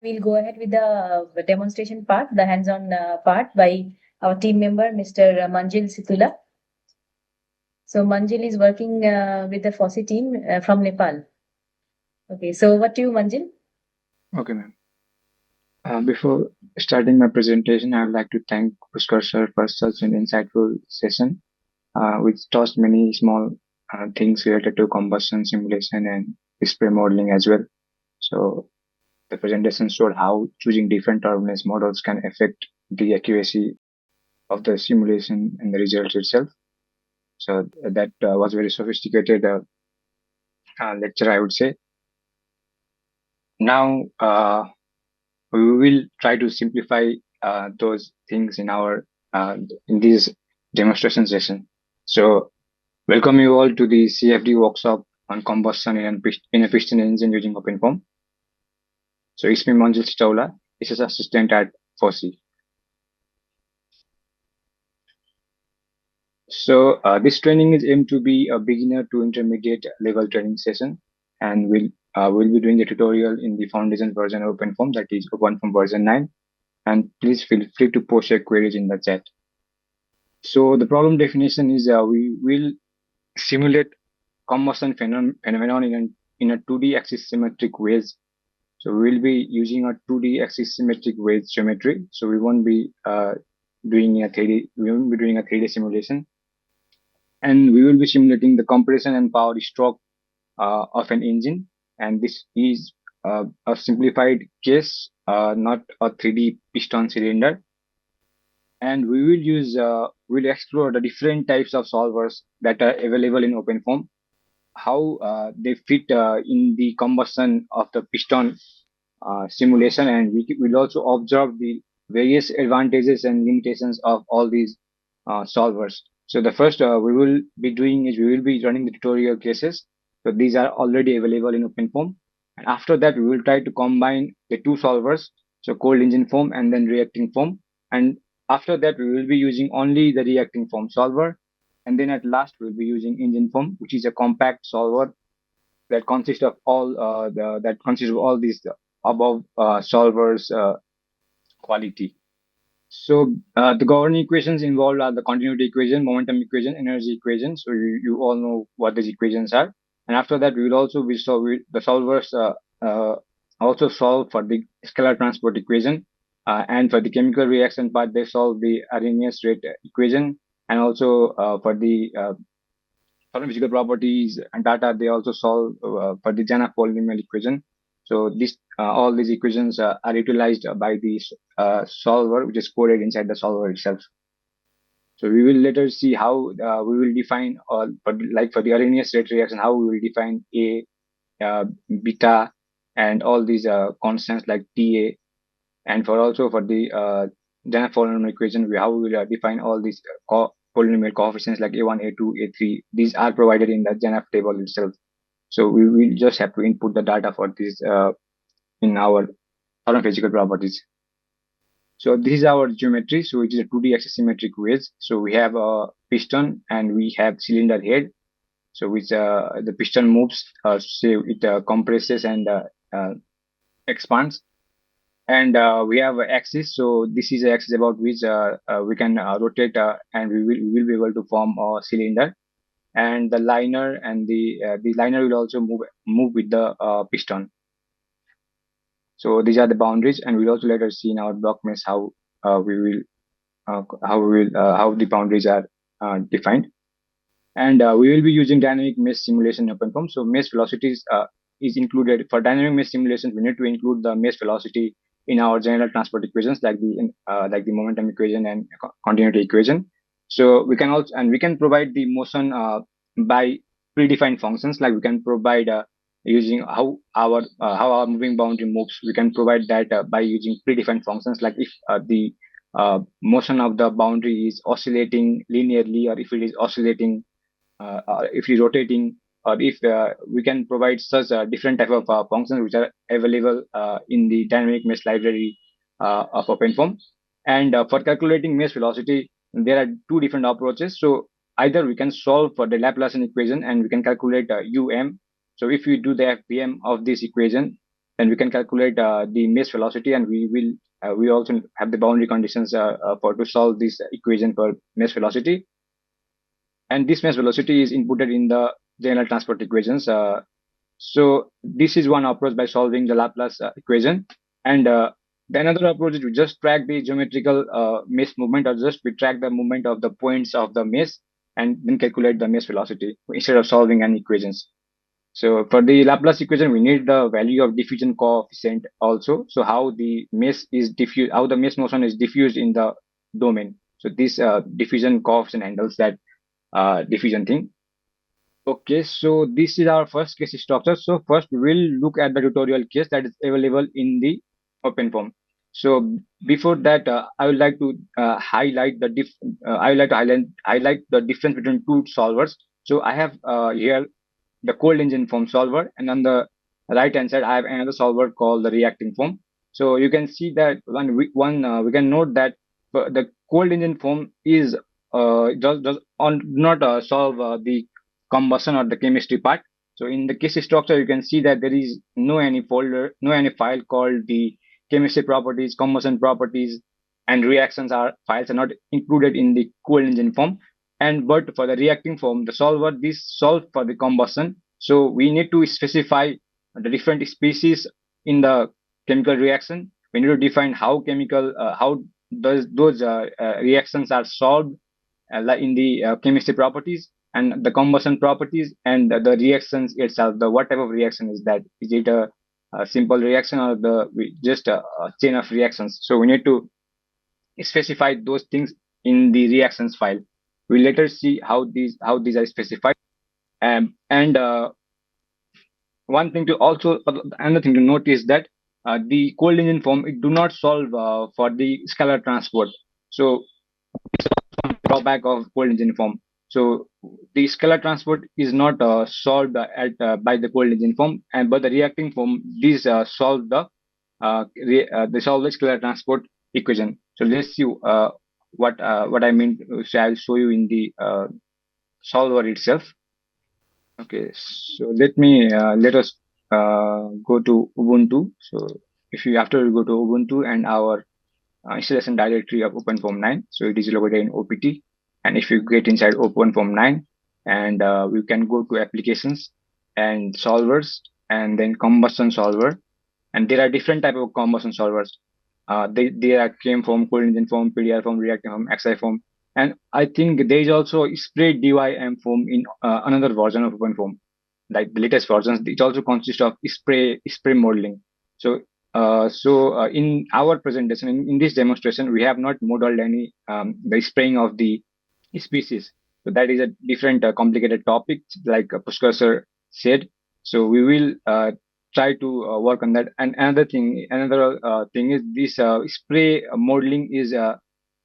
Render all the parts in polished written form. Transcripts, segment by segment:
We'll go ahead with the demonstration part, the hands-on part by our team member, Mr. Manjil Situla. So Manjil is working with the FOSSEE team from Nepal. Okay, so what to you, Manjil? Okay, ma'am. Before starting my presentation, I would like to thank Pushkar sir for such an insightful session, which taught many small things related to combustion simulation and display modeling as well. So the presentation showed how choosing different turbulence models can affect the accuracy of the simulation and the results itself. So that was very sophisticated lecture, I would say. Now, we will try to simplify those things in this demonstration session. So, welcome you all to the CFD workshop on combustion in a piston engine using OpenFOAM. So, it's me Manjil Staula, is assistant at FOSSEE. So, this training is aimed to be a beginner to intermediate level training session, and we'll be doing a tutorial in the foundation version of OpenFOAM, that is OpenFOAM version 9. And please feel free to post your queries in the chat. So the problem definition is we will simulate combustion phenomenon in a 2D axis symmetric ways. So we will be using a 2D axis symmetric ways geometry. So we won't be doing a 3D. We won't be doing a 3D simulation, and we will be simulating the compression and power stroke of an engine. And this is a simplified case, not a 3D piston cylinder. And we'll explore the different types of solvers that are available in OpenFOAM, how they fit in the combustion of the piston simulation, and we will also observe the various advantages and limitations of all these solvers. So the first we will be doing is we will be running the tutorial cases. So these are already available in OpenFOAM, and after that we will try to combine the two solvers, so cold engine foam and then reacting foam. And after that we will be using only the reacting foam solver, and then at last we'll be using engine foam, which is a compact solver that consists of all these above solvers quality. So the governing equations involved are the continuity equation, momentum equation, energy equation. So you all know what these equations are. And after that, we will also be the solvers also solve for the scalar transport equation, and for the chemical reaction part, they solve the Arrhenius rate equation, and also for the certain physical properties and data, they also solve for the Janaf polynomial equation. So this all these equations are utilized by the solver, which is coded inside the solver itself. So we will later see how we will define, for the Arrhenius rate reaction, how we will define A, beta, and all these constants like Ta, and for the Janaf polynomial equation, how we will define all these polynomial coefficients like A1, A2, A3. These are provided in the Janaf table itself. So we will just have to input the data for this in our physical properties. So this is our geometry. So it is a 2D axisymmetric ways. So we have a piston and we have cylinder head. So which the piston moves, say it compresses and expands. And we have an axis. So this is the axis about which we can rotate, and we will be able to form a cylinder. And the liner and the liner will also move with the piston. So these are the boundaries, and we'll also later see in our block mesh how the boundaries are defined. And we will be using dynamic mesh simulation in OpenFOAM. So mesh velocities is included for dynamic mesh simulations. We need to include the mesh velocity in our general transport equations, like the momentum equation and continuity equation. So we can provide the motion by predefined functions. Like we can provide using how our moving boundary moves. We can provide that by using predefined functions. Like if the motion of the boundary is oscillating linearly, or if it is oscillating, if it is rotating, or if we can provide such different type of functions which are available in the dynamic mesh library of OpenFOAM. And for calculating mesh velocity, there are two different approaches. So either we can solve for the Laplacian equation and we can calculate um. So if we do the FPM of this equation, and we can calculate the mass velocity, and we also have the boundary conditions for to solve this equation for mass velocity. And this mass velocity is inputted in the general transport equations. So this is one approach by solving the Laplace equation. And the another approach is we just track the geometrical mass movement, or just we track the movement of the points of the mass and then calculate the mass velocity instead of solving any equations. So for the Laplace equation, we need the value of diffusion coefficient also. So how the mass is diffused, how the mass motion is diffused in the domain. So this diffusion coefficient handles that diffusion thing. Okay, so this is our first case structure. So first we will look at the tutorial case that is available in the OpenFOAM. So before that, I would like to highlight the I would like to highlight the difference between two solvers. So I have here the cold engine form solver, and on the right hand side I have another solver called the reacting form. So you can see that we can note that the cold engine form is does on not solve the combustion or the chemistry part. So in the case structure, you can see that there is no any folder, no any file called the chemistry properties, combustion properties, and reactions are files are not included in the cold engine form. And but for the reacting form, the solver this solve for the combustion. So we need to specify the different species in the chemical reaction. We need to define how does those reactions are solved like in the chemistry properties and the combustion properties, and the reactions itself, the what type of reaction is that, is it a simple reaction or just a chain of reactions. So we need to specify those things in the reactions file. We'll later see how these are specified. And one thing to also another thing to note is that the cold engine form, it do not solve for the scalar transport. So drawback of cold engine form. So the scalar transport is not solved by the cold engine form, and but the reacting form these solve they solve the scalar transport equation. So let's see what I mean. So I'll show you in the solver itself. Okay, so let us go to Ubuntu. So if you after you go to Ubuntu and our installation directory of OpenFOAM 9. So it is located in OPT. And if you get inside OpenFOAM 9, and we can go to applications and solvers, and then combustion solver. And there are different type of combustion solvers. They came from cold engine form, PDR form, reactive form, XI form. And I think there is also spray DYM form in another version of OpenFOAM, like the latest versions. It also consists of spray modeling. So in our presentation, in this demonstration, we have not modeled any the spraying of the species. So that is a different complicated topic, like Pushkar sir said. So we will try to work on that. And another thing is this spray modeling is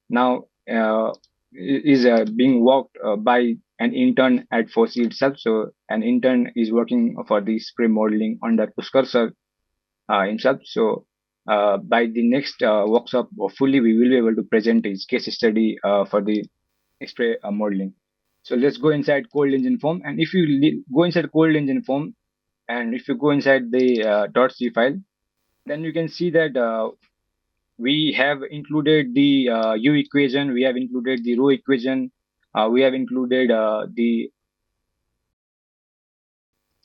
now being worked by an intern at FOSSEE itself. So an intern is working for the spray modeling under Pushkar sir himself. So by the next workshop, hopefully we will be able to present his case study for the spray modeling. So let's go inside cold engine form. And if you go inside cold engine form, and if you go inside the .c file, then you can see that we have included the U equation, we have included the rho equation, we have included the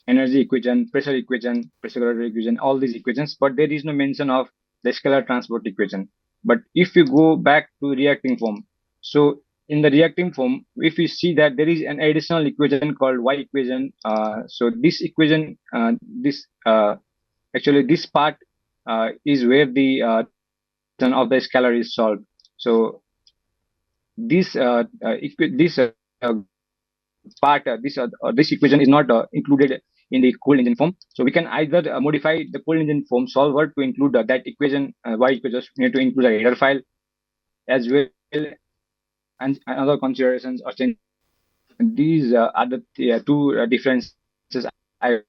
energy equation, pressure calorific equation, all these equations, but there is no mention of the scalar transport equation. But if you go back to reacting form, so in the reacting form, if you see that there is an additional equation called Y equation, so this equation, actually this part is where the of the scalar is solved. So this part this equation is not included in the cold engine form. So we can either modify the cold engine form solver to include that equation, Y equation. We need to include a header file as well, and other considerations are changed. These are the two differences I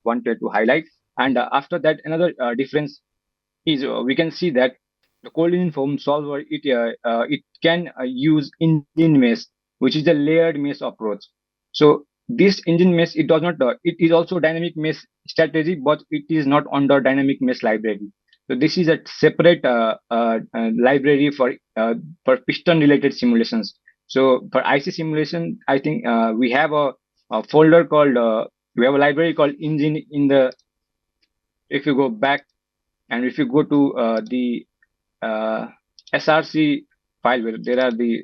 wanted to highlight. And after that, another difference is we can see that the cold engine form solver it can use engine mesh, which is the layered mesh approach. So this engine mesh, it does not, it is also dynamic mesh strategy, but it is not under dynamic mesh library. So this is a separate library for piston related simulations. So for IC simulation, I think we have a folder called we have a library called engine in the, if you go back and if you go to the uh, src file where there are the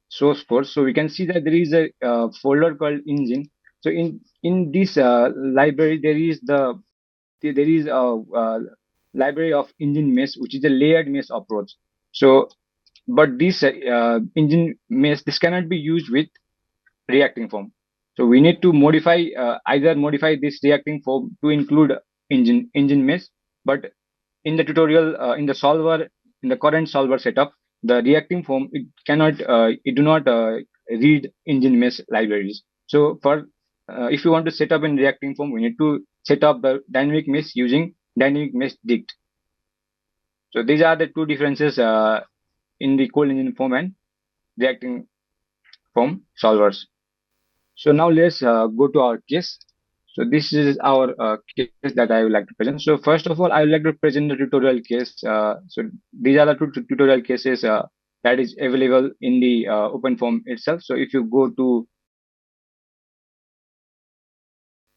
source codes, so we can see that there is a folder called engine. So in this library there is a library of engine mesh, which is a layered mesh approach. So but this engine mesh, this cannot be used with reacting form. So we need to modify either modify this reacting form to include engine mesh. But in the tutorial, in the solver, in the current solver setup, the reacting form, it do not read engine mesh libraries. So for if you want to set up in reacting form, we need to set up the dynamic mesh using dynamic mesh dict. So these are the two differences in the cold engine form and reacting form solvers. So now let's go to our case. So this is our case that I would like to present. So first of all, I would like to present the tutorial case. So these are the two tutorial cases that is available in the OpenFOAM itself. So if you go to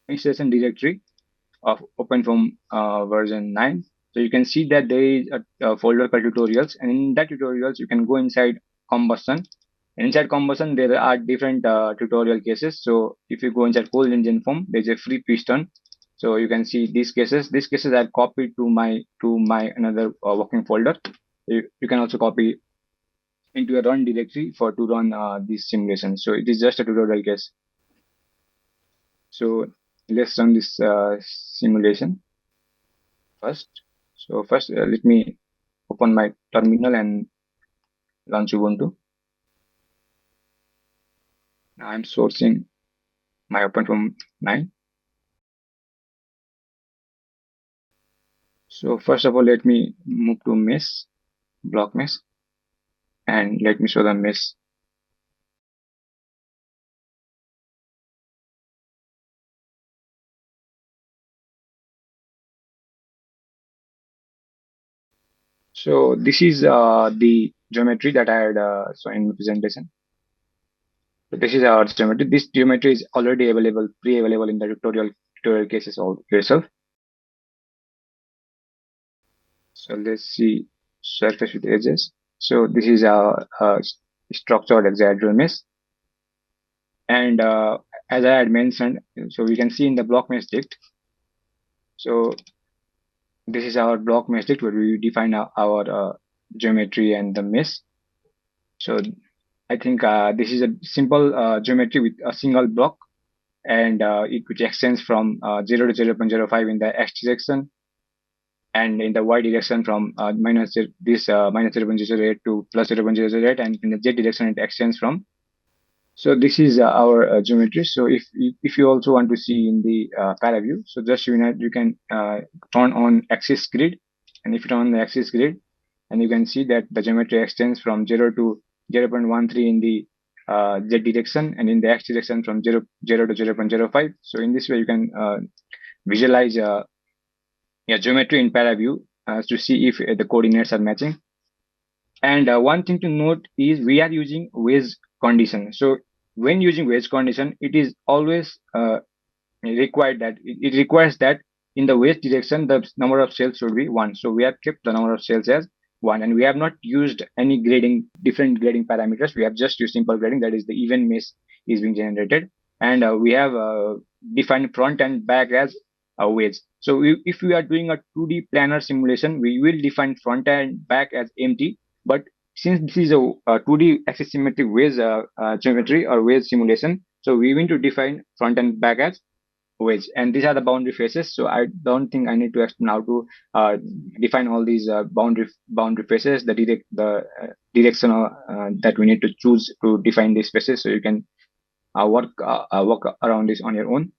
installation directory of OpenFOAM version 9, so you can see that there is a folder called tutorials, and in that tutorials you can go inside Combustion. Inside Combustion, there are different tutorial cases. So if you go inside cold engine form, there's a free piston. So you can see these cases. These cases are copied to my another working folder. You can also copy into a run directory for to run this simulation. So it is just a tutorial case. So let's run this simulation first. So first, let me open my terminal and launch Ubuntu. Now I'm sourcing my OpenFOAM 9. So first of all, let me move to mesh, block mesh, and let me show the mesh. So this is the geometry that I had shown in the presentation. So this is our geometry. This geometry is already available, pre-available in the tutorial cases all yourself. So let's see surface with edges. So this is our structured hexagonal mesh. And as I had mentioned, so we can see in the block mesh dict. So this is our block mesh dict where we define our geometry and the mesh. So I think this is a simple geometry with a single block, and it which extends from 0 to 0.05 in the x direction, and in the y direction from minus 0.08 to plus 0.008, and in the z direction it extends from. So this is our geometry. So if you also want to see in the paraview, so just you can turn on axis grid, and if you turn on the axis grid, and you can see that the geometry extends from 0 to 0.13 in the z direction, and in the x direction from 0 to 0.05. So in this way you can visualize geometry in paraview to see if the coordinates are matching. And one thing to note is we are using wedge condition. So when using wedge condition, it is always required that it requires that in the wedge direction the number of cells should be 1. So we have kept the number of cells as 1, and we have not used any different grading parameters. We have just used simple grading, that is the even mesh is being generated, and we have defined front and back as a wedge. So if we are doing a 2D planar simulation, we will define front and back as empty. But since this is a 2D axis symmetric wedge geometry or wedge simulation, so we want to define front and back as wedge, and these are the boundary faces. So I don't think I need to explain how to define all these boundary faces, the direction that we need to choose to define these faces. So you can work around this on your own.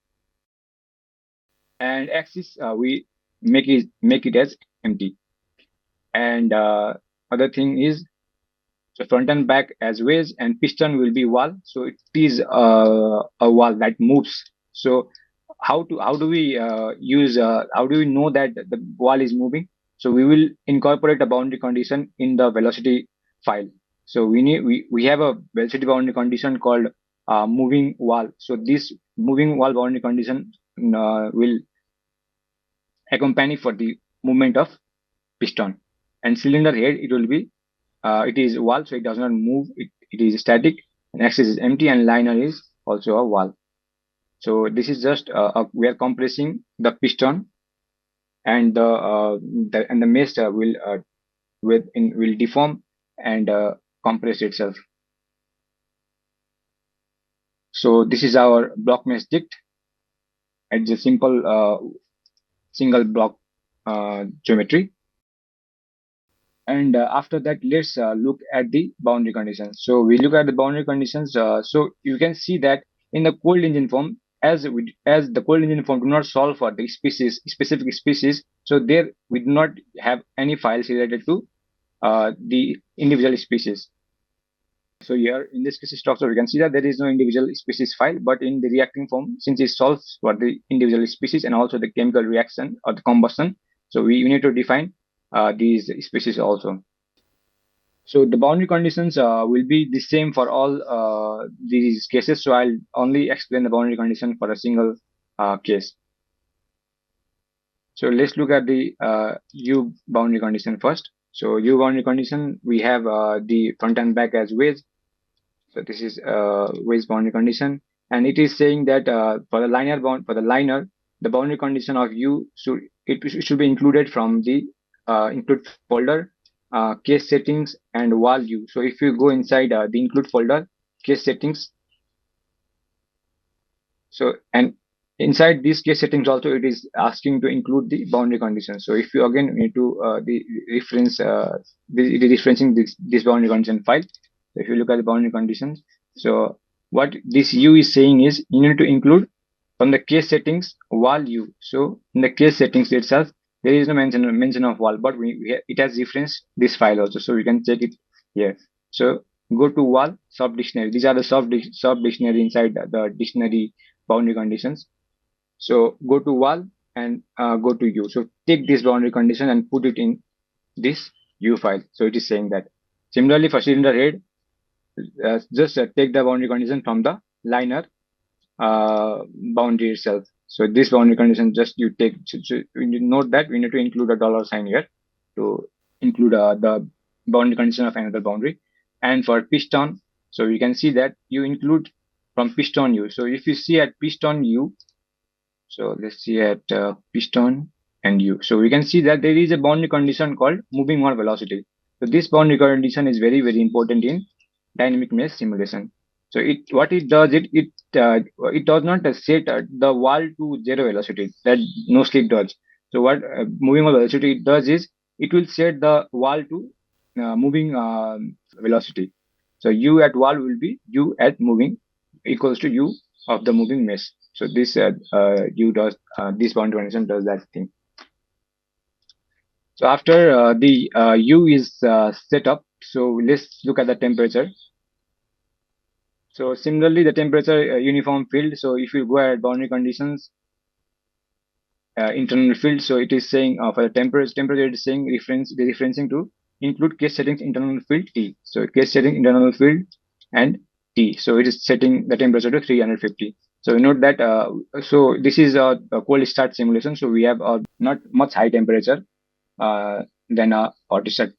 And axis we make it as empty. And other thing is So front and back as wedge, and piston will be wall. So it is a wall that moves. So how do we use how do we know that the wall is moving? So we will incorporate a boundary condition in the velocity file. So we have a velocity boundary condition called moving wall. So this moving wall boundary condition will accompany for the movement of piston, and cylinder head, it will be it is wall, so it does not move, it is static, and axis is empty, and liner is also a wall. So this is just we are compressing the piston, and the mesh will deform and compress itself. So this is our block mesh dict. It's a simple single block geometry. And after that, let's look at the boundary conditions. So we look at the boundary conditions. So you can see that in the cold engine form, as the cold engine form do not solve for the specific species, so there we do not have any files related to the individual species. So here in this case structure, we can see that there is no individual species file, but in the reacting form, since it solves for the individual species and also the chemical reaction or the combustion, so we need to define these species also. So the boundary conditions will be the same for all these cases. So I'll only explain the boundary condition for a single case. So let's look at the U boundary condition first. So U boundary condition, we have the front and back as wedge. So this is wedge boundary condition, and it is saying that for the liner, the boundary condition of U should be included from the include folder, case settings, and wall U. So if you go inside the include folder, case settings, so and inside these case settings also it is asking to include the boundary condition. So if you again need to the reference it is referencing this boundary condition file. So if you look at the boundary conditions, so what this U is saying is you need to include from the case settings wall U. So in the case settings itself there is no mention of wall, but it has referenced this file also, so we can check it here. So go to wall sub dictionary. These are the sub dictionary inside the dictionary boundary conditions. So go to wall and go to U. So take this boundary condition and put it in this U file. So it is saying that. Similarly for cylinder head, just take the boundary condition from the liner boundary itself. So this boundary condition, just you take, so you note that we need to include a dollar sign here to include the boundary condition of another boundary. And for piston, so you can see that you include from piston U. So if you see at piston U, so let's see at piston and U. So we can see that there is a boundary condition called moving wall velocity. So this boundary condition is very, very important in dynamic mesh simulation. So what it does, it does not set the wall to zero velocity that no slip does. So what moving wall velocity it does is it will set the wall to moving velocity. So U at wall will be U at moving equals to U of the moving mesh. So this U does this boundary condition does that thing. So after the U is set up, so let's look at the temperature. So similarly, the temperature uniform field. So if you go at boundary conditions, internal field. So it is saying for the temperature it is saying referencing to include case settings internal field T. So case setting internal field and T. So it is setting the temperature to 350. So note that so this is a cold start simulation. So we have not much high temperature than a hot start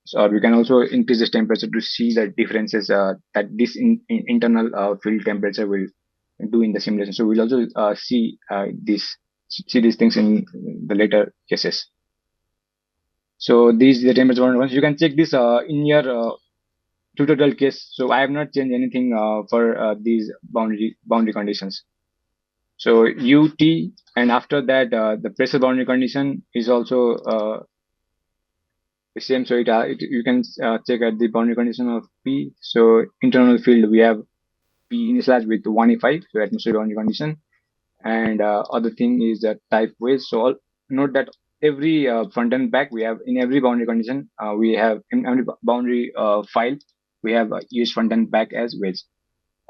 so we can also increase this temperature to see the differences that this internal field temperature will do in the simulation. So we'll also see these things in the later cases. So these the temperature ones. You can check this in your tutorial case. So I have not changed anything for these boundary conditions. So UT, and after that the pressure boundary condition is also the same. So you can check at the boundary condition of P. So internal field we have P initialized with 1E5, so atmospheric boundary condition, and other thing is that type waste. So note that every front and back, we have in every boundary condition, we have in every boundary file, we have used front and back as wedge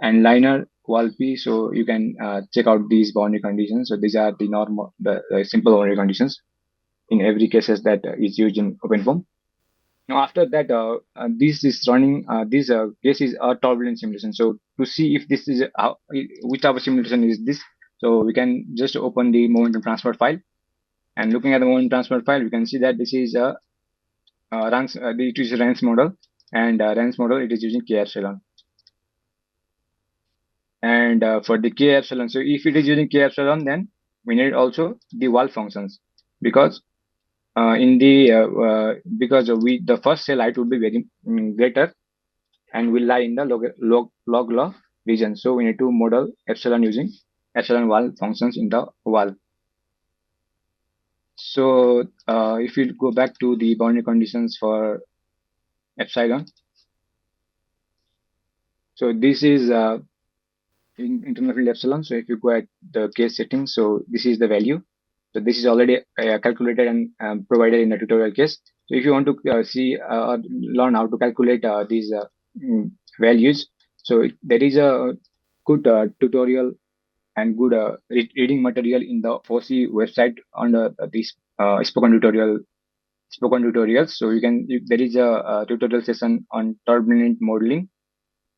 and liner wall P. So you can check out these boundary conditions. So these are the normal, the simple boundary conditions in every cases that is used in OpenFOAM. Now after that, this is running. This case is a turbulent simulation. So to see if this is which type of simulation is this, so we can just open the momentum transfer file. And looking at the momentum transfer file, we can see that this is a it is a Rance model, and Rance model it is using K epsilon. And for the K epsilon, so if it is using K epsilon, then we need also the wall functions, because because the first cell height would be very greater and will lie in the log law region. So we need to model epsilon using epsilon wall functions in the wall. So if you go back to the boundary conditions for epsilon, so this is internal field epsilon. So if you go at the case settings, so this is the value. So this is already calculated and provided in the tutorial case. So if you want to see or learn how to calculate these values, so there is a good tutorial and good reading material in the FOSSEE website under this spoken tutorials. So there is a tutorial session on turbulent modeling.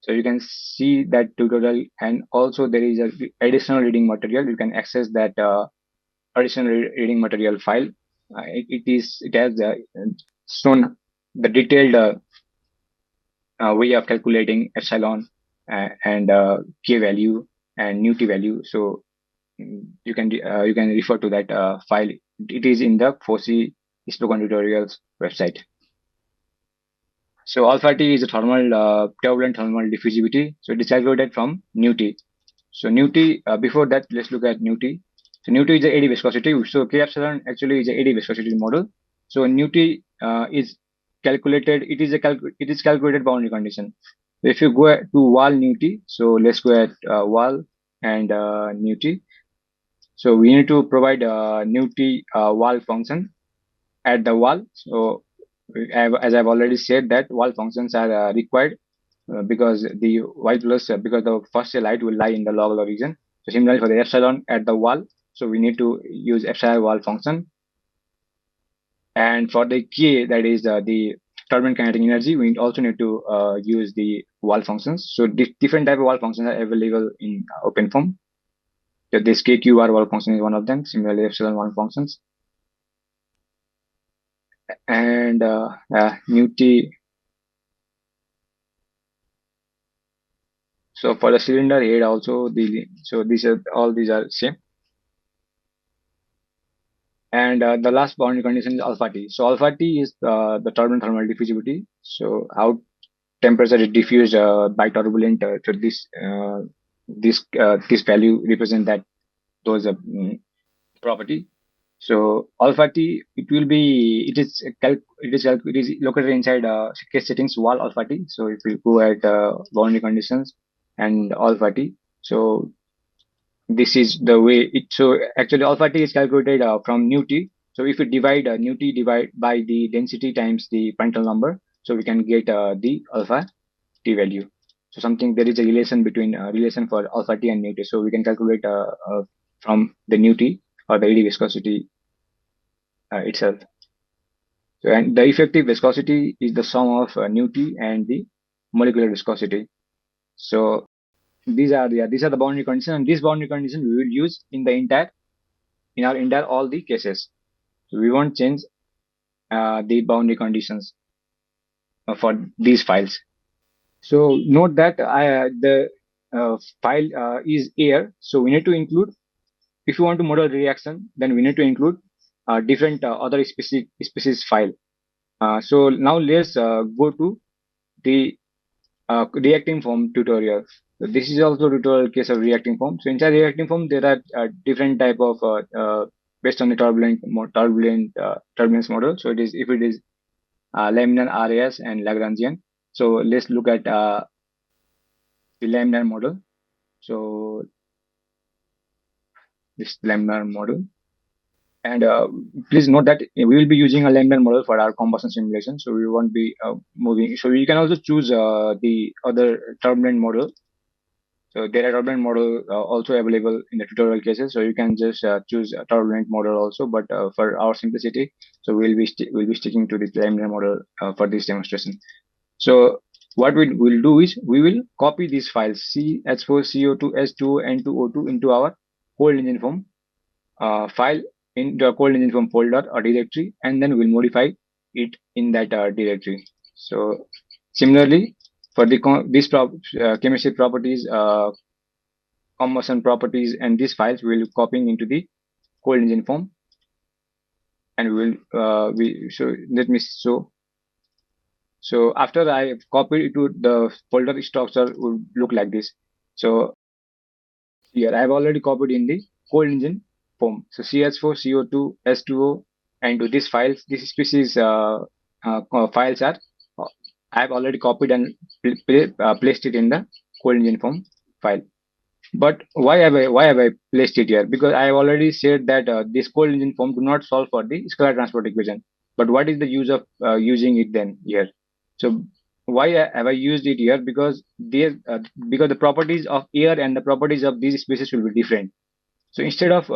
So you can see that tutorial, and also there is a additional reading material. You can access that additional reading material file. It has shown the detailed way of calculating epsilon and k value and nu t value. So you can refer to that file. It is in the FOSSEE spoken tutorials website. So alpha T is a turbulent thermal diffusivity. So it is calculated from nu T. So nu T, before that, let's look at nu T. So nu T is the eddy viscosity. So K epsilon actually is the eddy viscosity model. So nu T is calculated. It is calculated boundary condition. So if you go to wall nu T, so let's go at wall and nu T. So we need to provide nu T wall function at the wall. So as I've already said that wall functions are required because the y plus because the first cell height will lie in the log law region. So similarly for the epsilon at the wall, so we need to use epsilon wall function. And for the K, that is the turbulent kinetic energy, we also need to use the wall functions. So different type of wall functions are available in OpenFOAM. So this KQR wall function is one of them. Similarly, epsilon wall functions. And nu T. So for the cylinder head also, these are same. And the last boundary condition is alpha T. So alpha T is the turbulent thermal diffusivity. So how temperature is diffused by turbulent. So this value represent that those property. So alpha T, it is located inside case settings wall alpha T. So if we go at boundary conditions and alpha T, so this is the way it. So actually alpha T is calculated from nu T. So if we divide nu T divide by the density times the Prandtl number, so we can get the alpha T value. So there is a relation between relation for alpha T and nu T. So we can calculate from the nu T or the eddy viscosity itself. So, and the effective viscosity is the sum of nu T and the molecular viscosity. So these are the boundary conditions, and this boundary condition we will use in our entire all the cases. So we won't change the boundary conditions for these files. So note that the file is air. So we need to include, if you want to model reaction, then we need to include different other species file. So now let's go to the reacting foam tutorial. So this is also tutorial case of reacting foam. So inside reacting foam, there are different type of based on the turbulence model. So if it is laminar RAS and Lagrangian. So let's look at the laminar model. So this laminar model. And please note that we will be using a lambda model for our combustion simulation, so we won't be moving. So you can also choose the other turbulent model. So there are turbulent model also available in the tutorial cases. So you can just choose a turbulent model also. But for our simplicity, so we'll be sticking to the lambda model for this demonstration. So what we'll do is we will copy these files CH4, CO2, S2O, N2O2 into our cold engine form file into a cold engine form folder or directory, and then we'll modify it in that directory. So similarly, for the chemistry properties, combustion properties, and these files we'll copying into the cold engine form, and so let me show. So after I copied it to the folder, structure would look like this. So here I've already copied in the cold engine form. So CH4, CO2, S2O, and to these files, this species files are I've already copied and placed it in the cold engine form file. But why have I placed it here? Because I have already said that this cold engine form do not solve for the scalar transport equation. But what is the use of using it then here? So why have I used it here? Because the properties of air and the properties of these species will be different. So instead of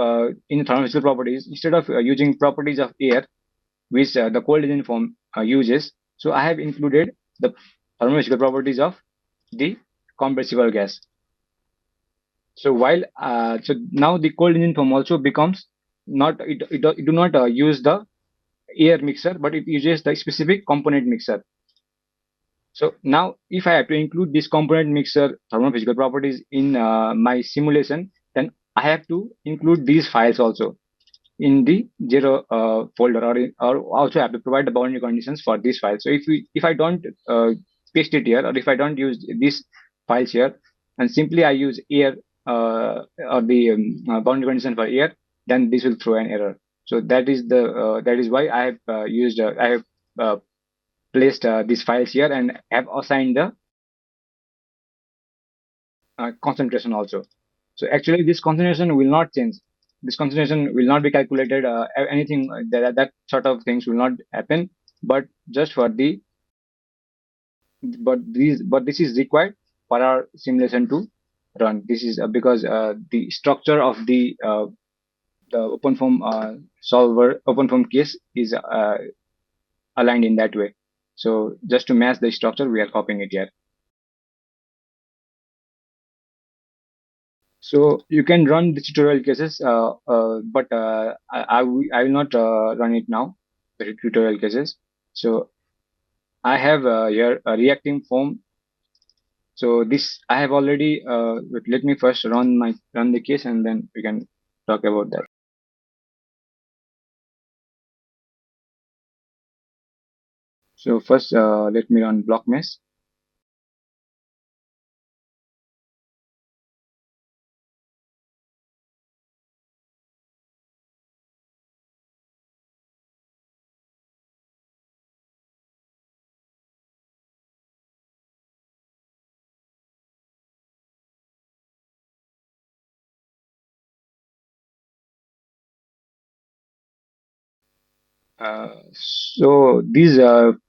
in thermophysical properties, instead of using properties of air, which the cold engine form uses, so I have included the thermophysical properties of the compressible gas. So so now the cold engine form also becomes not it do not use the air mixer, but it uses the specific component mixer. So now if I have to include this component mixer thermophysical properties in my simulation, then I have to include these files also in the zero folder, or also have to provide the boundary conditions for these files. So if I don't paste it here, or if I don't use these files here, and simply I use air or the boundary condition for air, then this will throw an error. So that is why I have I have uh, placed these files here and have assigned the concentration also. So actually this concentration will not change. This concentration will not be calculated. Anything that sort of things will not happen. But just for the but this is required for our simulation to run. This is because the structure of the OpenFOAM solver OpenFOAM case is aligned in that way. So just to match the structure, we are copying it here. So you can run the tutorial cases, but I will not run it now, the tutorial cases. So I have here a reacting form. So this I have already. Let me first run the case, and then we can talk about that. So first, let me run block mesh. So these in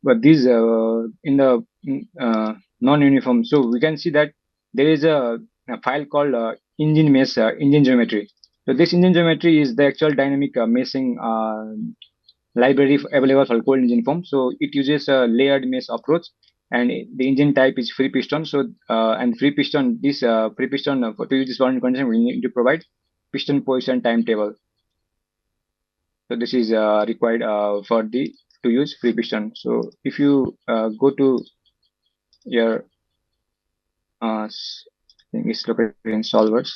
the non-uniform. So we can see that there is a file called engine mesh engine geometry. So this engine geometry is the actual dynamic meshing library available for cold engine form. So it uses a layered mesh approach, and the engine type is free piston. So and free piston this free piston to use this boundary condition we need to provide piston position timetable. So this is required for the to use free piston. So if you go to your I think it's located in solvers.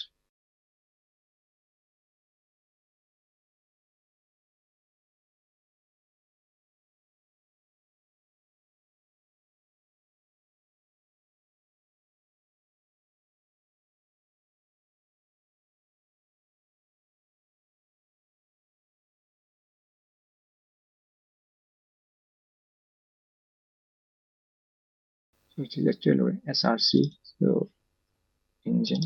So it is actually SRC. So engine.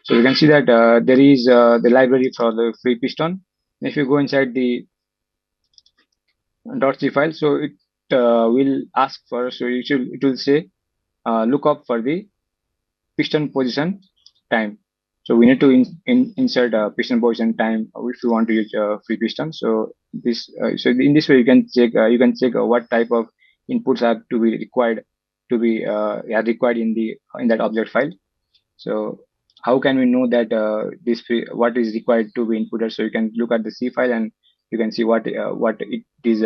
So you can see that there is the library for the free piston. If you go inside the .c file, so it will ask for, so it will say look up for the piston position time. So we need to insert piston position time if you want to use free piston. So this so in this way you can check what type of inputs have to be required to be required in that object file. So how can we know that what is required to be inputted? So you can look at the C file and you can see what it is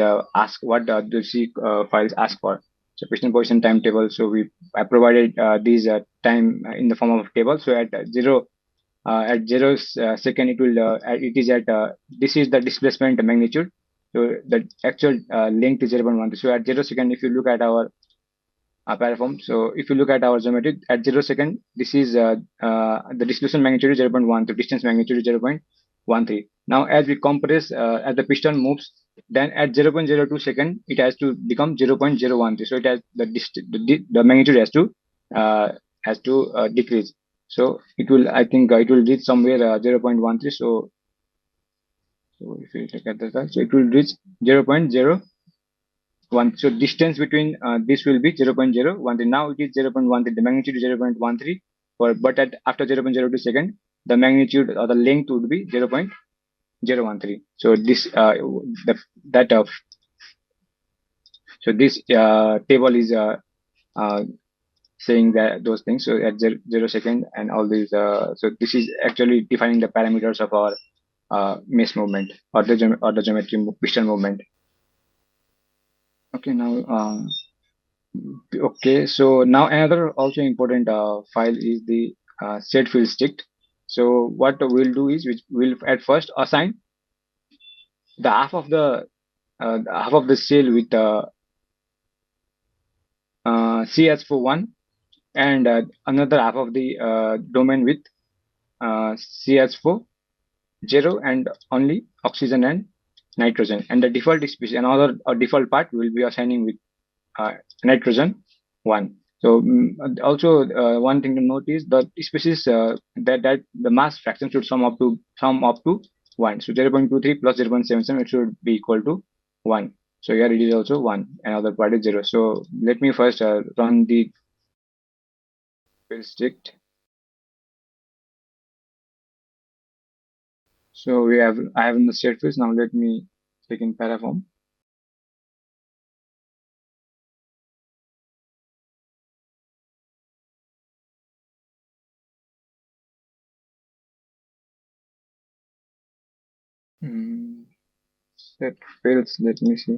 what the C files ask for. So piston position timetable. So I provided these time in the form of a table. So at 0 second it is at this is the displacement magnitude. So the actual length is 0.1. So at 0 second, if you look at our paraform. So if you look at our geometry at 0 second, this is the displacement magnitude is 0.1, the distance magnitude is 0.13. Now as we compress, as the piston moves, then at 0.02 second, it has to become 0.013. So it has the magnitude has to decrease. So it will, I think it will reach somewhere 0.13. So if you look at that, so it will reach 0.01. So distance between this will be 0.013. Now it is 0.13. The magnitude is 0.13. But after 0.02 second, the magnitude or the length would be 0.013. So this that so this table is saying that those things. So at 0 second and all these. So this is actually defining the parameters of our mesh movement or the geometry piston movement. Okay, now okay, so now another also important file is the set field stick. So what we'll do is we'll at first assign the half of the cell with CS for 1 and another half of the domain with CS for 0 and only oxygen and nitrogen, and the default species another default part will be assigning with nitrogen 1. So also one thing to note is the species that the mass fraction should sum up to 1. So 0.23 plus 0.77 it should be equal to 1. So here it is also 1. Another part is 0. So let me first run the field strict. So I have in the state fields. Now let me check in paraform. Set fields. Let me see.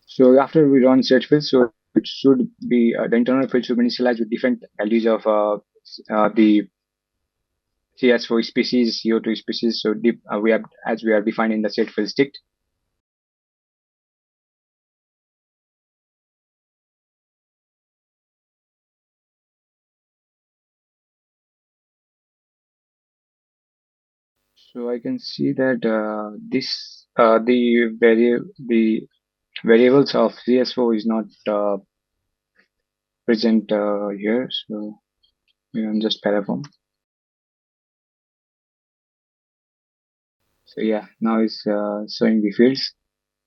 So after we run set fields, so it should be the internal field should be initialized with different values of the CS4 species, CO2 species. So we have as we have defined in the set field stick. So I can see that the variables of CS4 is not present here. So we run just paraform. So yeah, now it's showing the fields.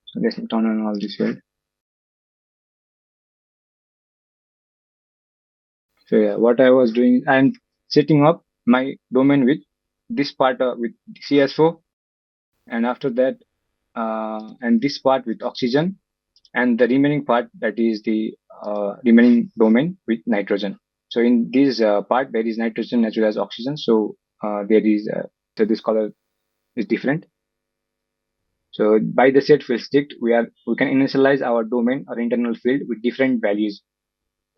So let's turn on all these fields. So yeah, what I was doing, I'm setting up my domain with this part with CS4, and after that, and this part with oxygen, and the remaining part that is the remaining domain with nitrogen. So in this part, there is nitrogen as well as oxygen. So there is so this color is different. So by the set field stick, we can initialize our domain or internal field with different values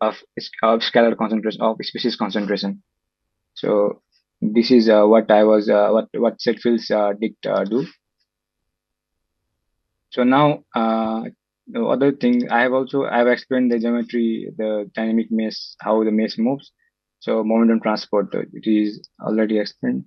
of scalar concentration of species concentration. So this is what I was what set fields did do. So now the other thing I've explained the geometry, the dynamic mesh, how the mesh moves. So momentum transport it is already explained.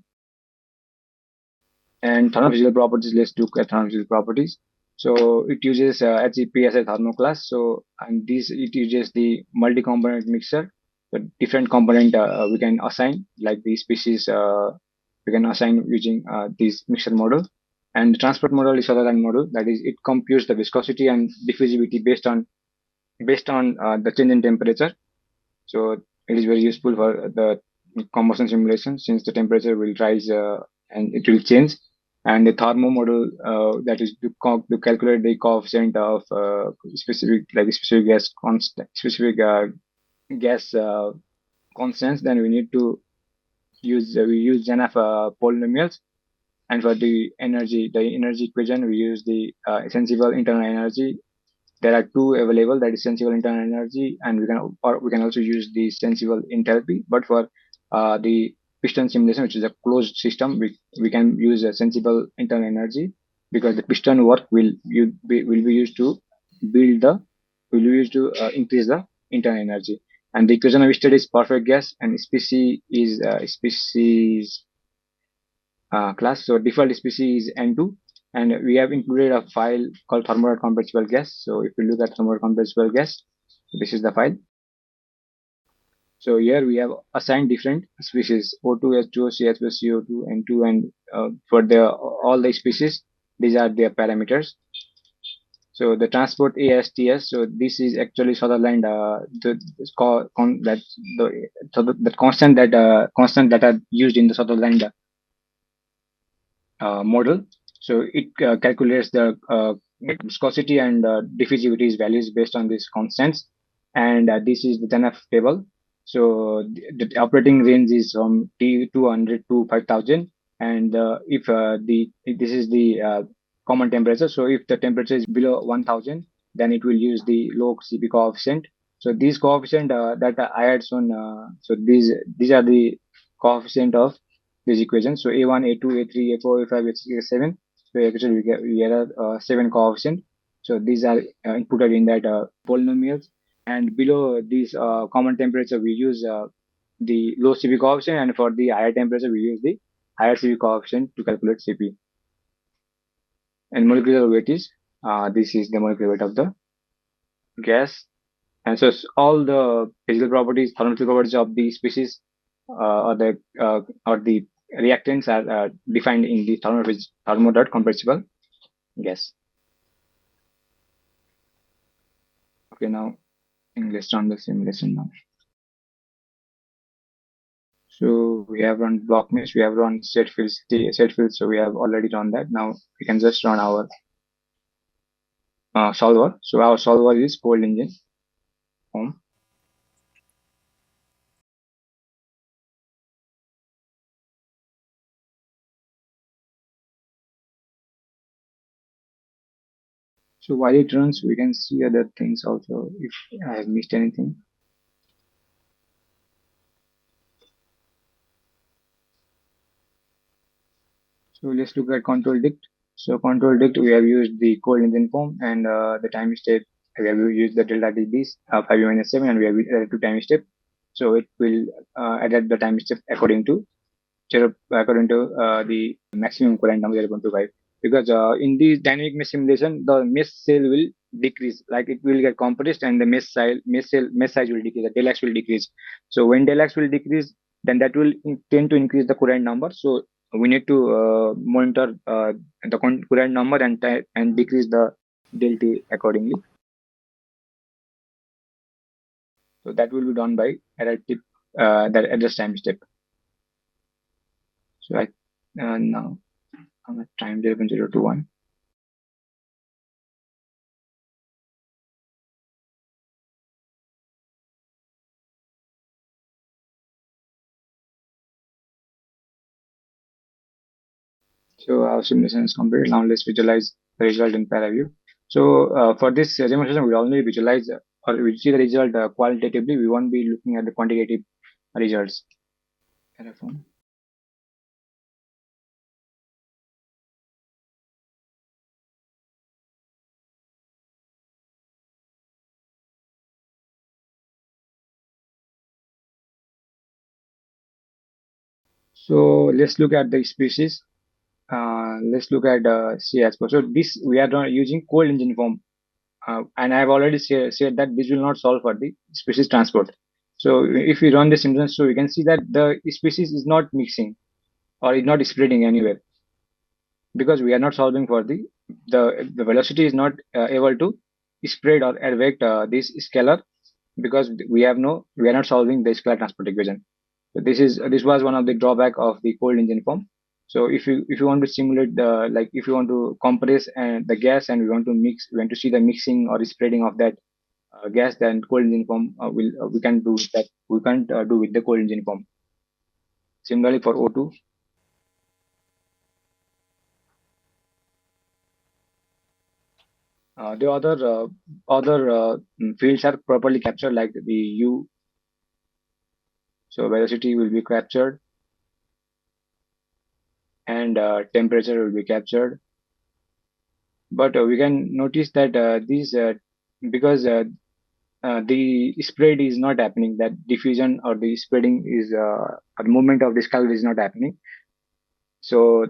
And thermal physical properties. Let's look at thermal physical properties. So it uses HEP as a thermoclass. So and this it uses the multi-component mixer. The different component we can assign like the species we can assign using this mixer model. And the transport model is other than model, that is it computes the viscosity and diffusivity based on the change in temperature. So it is very useful for the combustion simulation since the temperature will rise and it will change. And the thermo model that is to calculate the coefficient of specific gas constant, specific gas constants. Then we need to use enough polynomials. And for the energy equation, we use the sensible internal energy. There are two available, that is sensible internal energy, and we can also use the sensible enthalpy. But for the piston simulation, which is a closed system, we can use a sensible internal energy because the piston work will be used to build the will be used to increase the internal energy. And the equation of state is perfect gas, and species is species class. So default species is N2, and we have included a file called thermal compressible gas. So if you look at thermal compressible gas, this is the file. So here we have assigned different species O2, H2O, CH2, CO2, N2, and for the all the species, these are their parameters. So the transport ASTS. So this is actually Sutherland. The constant that are used in the Sutherland model. So it calculates the viscosity and diffusivity values based on these constants. And this is the TNF table. So the operating range is from T200 to 5000. And if this is the common temperature. So if the temperature is below 1000, then it will use the log CP coefficient. So these coefficient that I had shown, so these are the coefficient of this equation. So A1, A2, A3, A4, A5, A6, A7. So actually we get a 7 coefficient. So these are inputted in that polynomials. And below this common temperature, we use the low CP coefficient, and for the higher temperature, we use the higher CP coefficient to calculate CP. And molecular weight is this is the molecular weight of the gas. And so all the physical properties, thermal properties of the species or the reactants are defined in the thermodot compressible gas. Okay, now let's run the simulation now. So we have run block mesh, we have run set fields, so we have already run that. Now we can just run our solver. So our solver is cold engine foam. So while it runs, we can see other things also if I have missed anything. So let's look at control dict. So control dict, we have used the cold engine form, and the time step, we have used the delta dBs 5 - 7, and we have added to time step. So it will adapt the time step according to the maximum coolant number 0.25. Because in the dynamic mesh simulation, the mesh cell will decrease, like it will get compressed, and the mesh size will decrease. The del X will decrease. So when del X will decrease, then that will tend to increase the coolant number. So we need to monitor the coolant number and decrease the del T accordingly. So that will be done by adaptive that adjust time step. So I now I'm at time 0.021. So our simulation is complete. Now let's visualize the result in ParaView. So for this demonstration, we'll only visualize or we see the result qualitatively. We won't be looking at the quantitative results. Terraform. So let's look at the species. let's look at CS4. So this we are not using cold engine form, and I have already said that this will not solve for the species transport. So if we run the simulation, so we can see that the species is not mixing or is not spreading anywhere, because we are not solving for the velocity is not able to spread or advect this scalar, because we are not solving the scalar transport equation. So this was one of the drawback of the cold engine form. So if you want to simulate the, like if you want to compress and the gas, and we want to see the mixing or spreading of that gas, then cold engine form will we can do that. We can't do with the cold engine form. Similarly for O2. The other fields are properly captured, like the U. So velocity will be captured, and temperature will be captured. But we can notice that these because the spread is not happening, that diffusion or the spreading is or movement of this color is not happening. So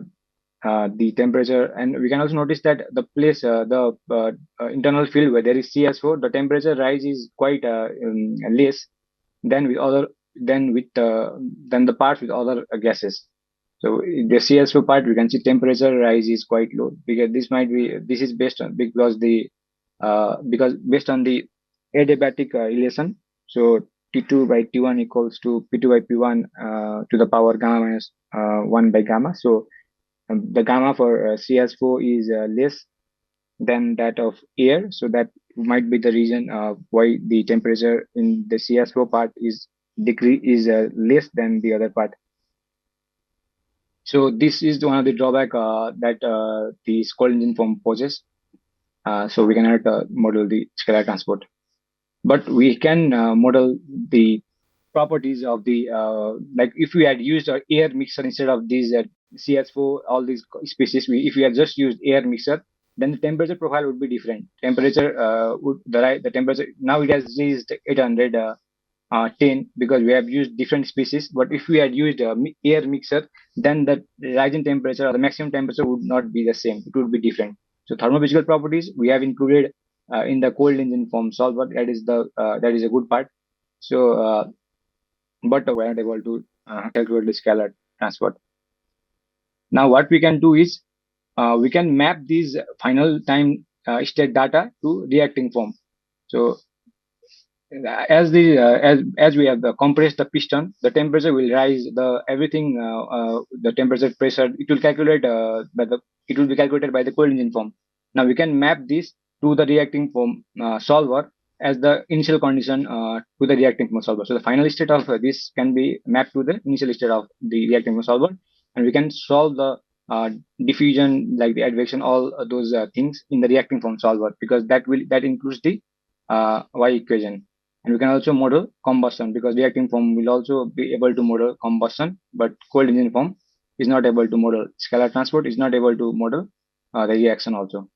the temperature, and we can also notice that the place the internal field where there is CS4, the temperature rise is quite less than with other than the parts with other gases. So in the CS4 part, we can see temperature rise is quite low, because this is based on, because based on the adiabatic relation. So T2 by T1 equals to P2 by P1 to the power gamma minus 1 by gamma. So the gamma for CS4 is less than that of air. So that might be the reason why the temperature in the CS4 part is less than the other part. So this is one of the drawback that the cold engine form poses. So we cannot model the scalar transport, but we can model the properties of the like if we had used air mixer instead of these CS4, all these species. If we had just used air mixer, then the temperature profile would be different. Temperature would the temperature now it has reached 800. 10, because we have used different species. But if we had used air mixer, then the rise in temperature or the maximum temperature would not be the same. It would be different. So thermophysical properties we have included in the cold engine form solver. That is a good part. So, but we are not able to calculate the scalar transport. Now, what we can do is we can map these final time state data to reacting form. So as we have compressed the piston, the temperature will rise. The temperature, pressure, it will calculate it will be calculated by the cold engine form. Now we can map this to the reacting form solver as the initial condition to the reacting form solver. So the final state of this can be mapped to the initial state of the reacting form solver, and we can solve the diffusion, like the advection, all those things in the reacting form solver, because that includes the Y equation. And we can also model combustion, because reacting form will also be able to model combustion, but cold engine form is not able to model. Scalar transport is not able to model the reaction also.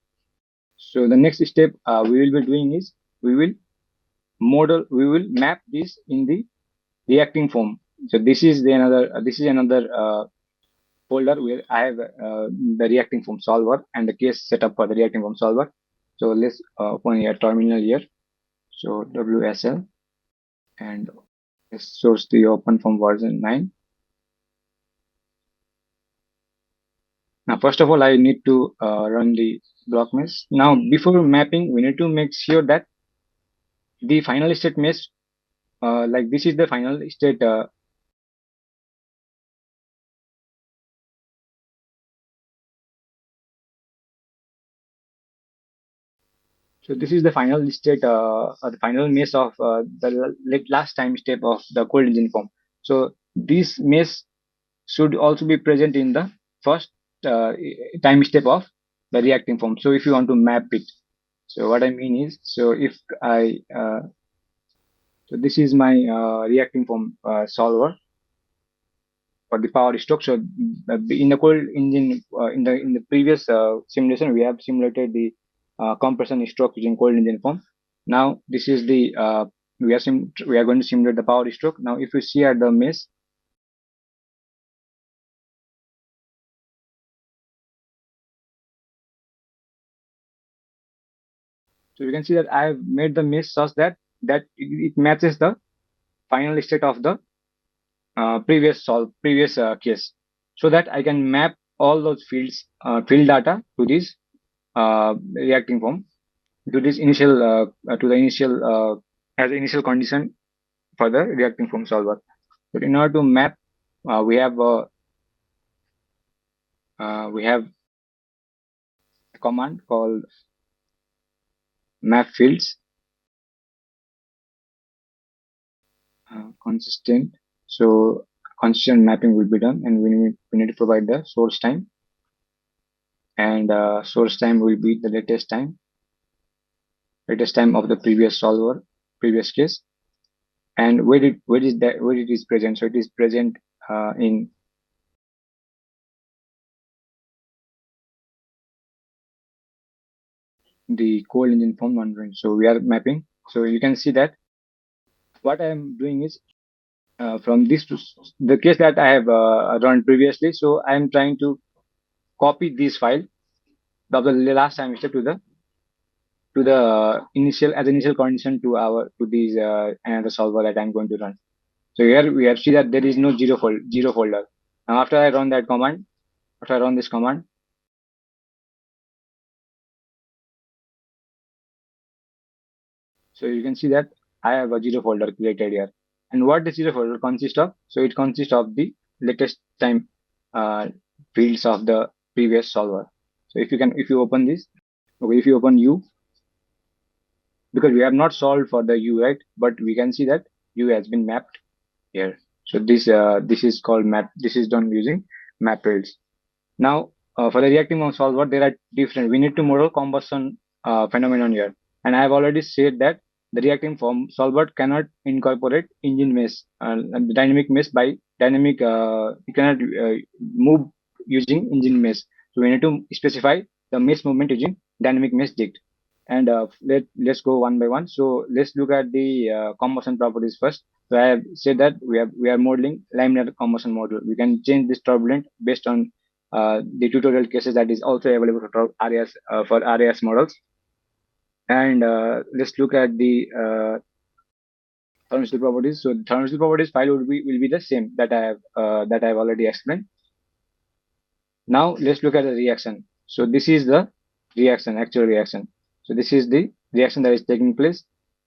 So the next step we will be doing is we will map this in the reacting form. So this is another folder where I have the reacting form solver and the case setup for the reacting form solver. So let's open a terminal here. So WSL, and let's source the OpenFOAM version 9. Now, first of all, I need to run the block mesh. Now, before mapping, we need to make sure that the final state mesh, like this is the final state. So this is the final state, or the final mesh of the last time step of the cold engine form. So this mesh should also be present in the first time step of the reacting form. So if you want to map it, so what I mean is, so if I so this is my reacting form solver for the power stroke. So in the cold engine, in the previous simulation, we have simulated the compression stroke using cold engine form. Now this is the we are going to simulate the power stroke. Now if you see at the mesh, So you can see that I have made the mesh such that it matches the final state of the previous case, so that I can map all those field data to this reacting form, to this initial to the initial as initial condition for the reacting form solver. But in order to map, we have a command called map fields consistent. So consistent mapping will be done, and we need to provide the source time, and source time will be the latest time of the previous case, and where it is present. So it is present in the cold engine form monitoring. So we are mapping. So you can see that what I am doing is from this to the case that I have run previously. So I am trying to copy this file of the last time step to the initial condition to these another solver that I'm going to run. So here we have see that there is no zero folder. Now after I run this command, so you can see that I have a zero folder created here. And what the zero folder consists of? So it consists of the latest time fields of the previous solver. So if you open this, okay, if you open U, because we have not solved for the U, right? But we can see that U has been mapped here. So this is called map. This is done using map fields. Now for the reactive form solver, there are different. We need to model combustion phenomenon here, and I have already said that the reactive form solver cannot incorporate engine mesh and the dynamic mesh by dynamic. You cannot move using engine mesh. So we need to specify the mesh movement using dynamic mesh dict. And let's go one by one. So let's look at the combustion properties first. So I have said that we are modeling laminar combustion model. We can change this turbulent based on the tutorial cases that is also available for RAS models. And let's look at the thermal properties. So the thermal properties file will be the same that I have already explained. Now let's look at the reaction. So this is the actual reaction. So this is the reaction that is taking place,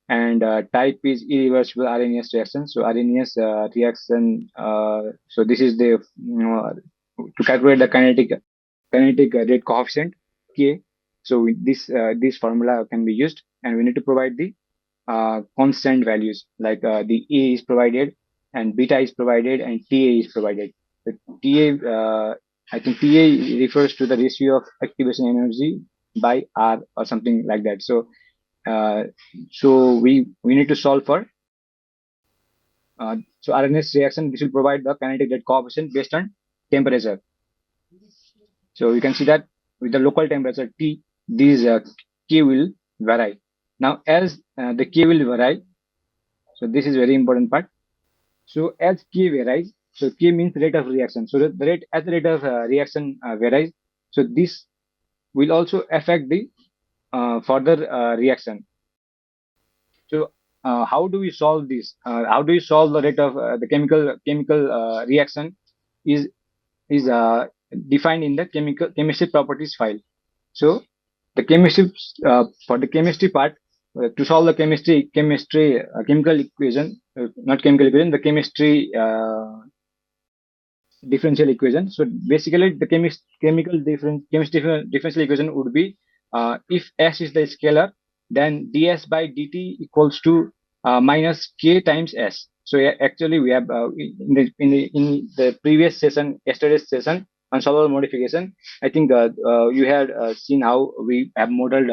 and type is irreversible RNAS reaction. So RNAS reaction. So this is the to calculate the kinetic rate coefficient K. So this formula can be used, and we need to provide the constant values like the A is provided, and beta is provided, and TA is provided. The TA I think TA refers to the ratio of activation energy by R or something like that. So we need to solve for so RNS reaction. This will provide the kinetic rate coefficient based on temperature. So you can see that with the local temperature T, these K will vary. Now as the K will vary, so this is very important part. So as K varies, so K means rate of reaction. So the rate of reaction varies, so this will also affect the further reaction. So how do we solve this? How do you solve the rate of the chemical reaction is defined in the chemistry properties file. So the chemistry for the chemistry part, to solve the chemical equation, not chemical equation, the chemistry differential equation. So basically the chemistry differential equation would be if S is the scalar, then ds by dt equals to minus k times S. So actually we have in the previous session, yesterday's session on solver modification, I think you had seen how we have modeled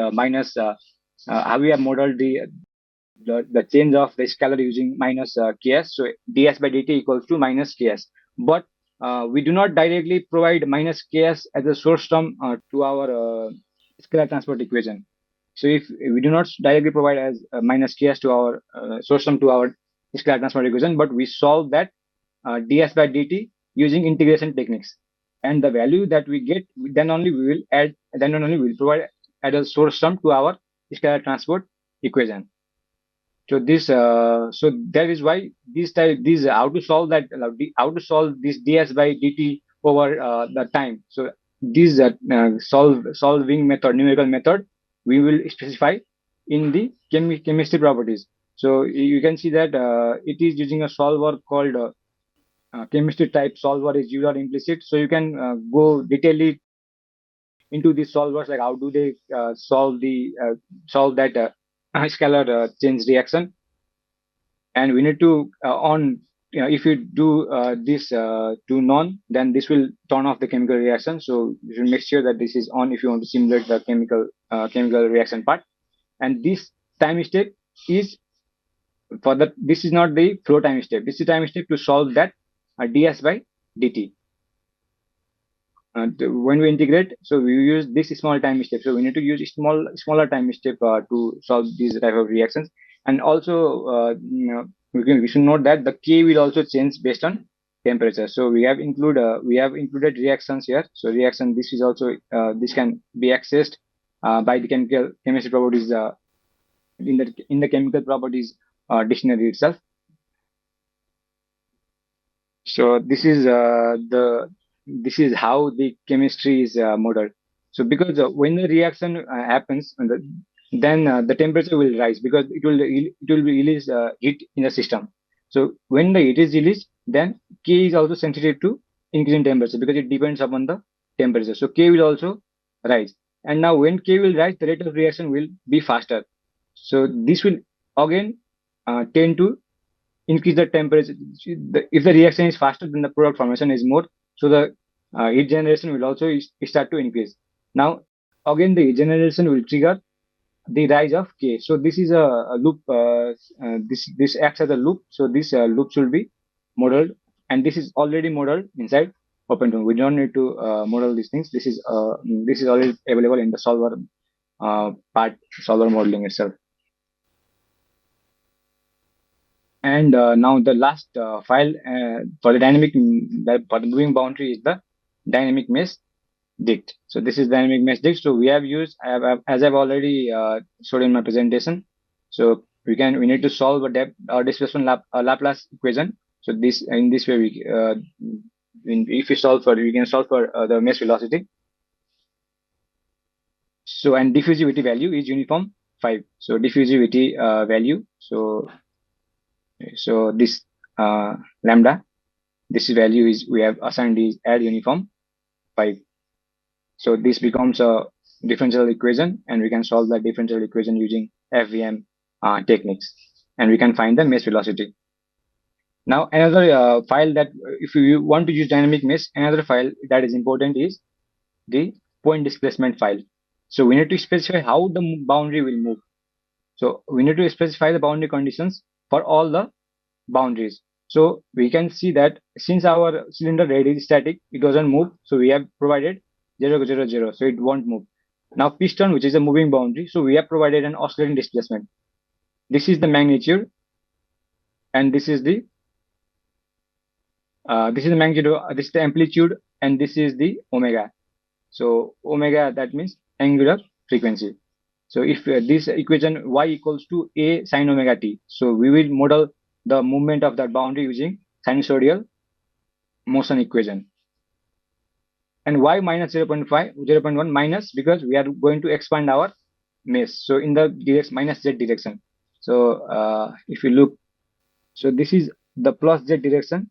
how we have modeled the change of the scalar using minus ks. So ds by dt equals to minus ks. But we do not directly provide minus ks as a source term to our scalar transport equation. So if we do not directly provide as minus ks to our source term to our scalar transport equation, but we solve that ds by dt using integration techniques, and the value that we get, then only we will provide as a source term to our scalar transport equation. So this so that is why these how to solve that how to solve this ds by dt over the time. So this solving method, numerical method, we will specify in the chemistry properties. So you can see that it is using a solver called chemistry type solver is used or implicit. So you can go detailedly into these solvers, like how do they solve that scalar change reaction. And we need to on if you do this to none, then this will turn off the chemical reaction. So you should make sure that this is on if you want to simulate the chemical reaction part. And this time step is for the this is not the flow time step, this is time step to solve that ds by dt. When we integrate, so we use this small time step. So we need to use smaller time step to solve these type of reactions. And also, we should note that the K will also change based on temperature. So we have included reactions here. So reaction, this is also this can be accessed by the chemistry properties in the chemical properties dictionary itself. So this is this is how the chemistry is modeled. So because when the reaction happens, then the temperature will rise because it will release heat in the system. So when the heat is released, then K is also sensitive to increase in temperature because it depends upon the temperature. So K will also rise. And now when K will rise, the rate of reaction will be faster. So this will again tend to increase the temperature. If the reaction is faster, then the product formation is more. So the heat generation will also start to increase. Now, again, the heat generation will trigger the rise of K. So this is a loop. This acts as a loop. So this loop should be modeled, and this is already modeled inside OpenFOAM. We don't need to model these things. This is already available in the solver solver modeling itself. And now the last file for the for the moving boundary is the dynamic mesh dict. So this is dynamic mesh dict. So we have used as I've already showed in my presentation. So we need to solve a displacement Laplace equation. So in this way if we can solve for the mesh velocity. So and diffusivity value is uniform 5. So diffusivity value. So this lambda, this value is we have assigned is add uniform 5. So this becomes a differential equation, and we can solve the differential equation using FVM techniques, and we can find the mesh velocity. Now another file that if you want to use dynamic mesh, another file that is important is the point displacement file. So we need to specify how the boundary will move. So we need to specify the boundary conditions for all the boundaries. So we can see that since our cylinder head is static, it doesn't move. So we have provided 0, 0, 0. So it won't move. Now piston, which is a moving boundary. So we have provided an oscillating displacement. This is the magnitude, and this is the magnitude. This is the amplitude, and this is the omega. So omega, that means angular frequency. So if this equation y equals to a sine omega t, so we will model the movement of that boundary using sinusoidal motion equation. And y minus 0.5, 0.1 minus because we are going to expand our mesh. So in the minus z direction. So if you look, so this is the plus z direction,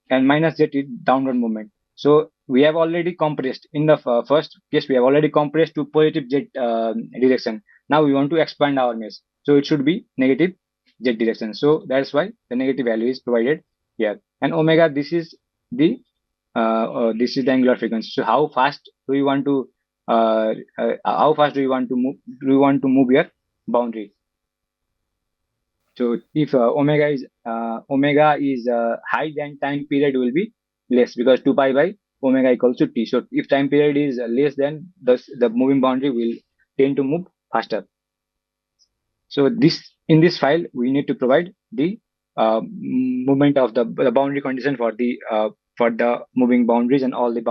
and minus z is downward movement. So we have already compressed in the first case. We have already compressed to positive z direction. Now we want to expand our mesh, so it should be negative z direction. So that's why the negative value is provided here. And omega, this is the angular frequency. So how fast do you want to move? Do you want to move your boundary? So if omega is high, then time period will be less because 2 pi by omega equals to t. So if time period is less, then the moving boundary will tend to move faster. So in this file we need to provide the movement of the boundary condition for the moving boundaries and all the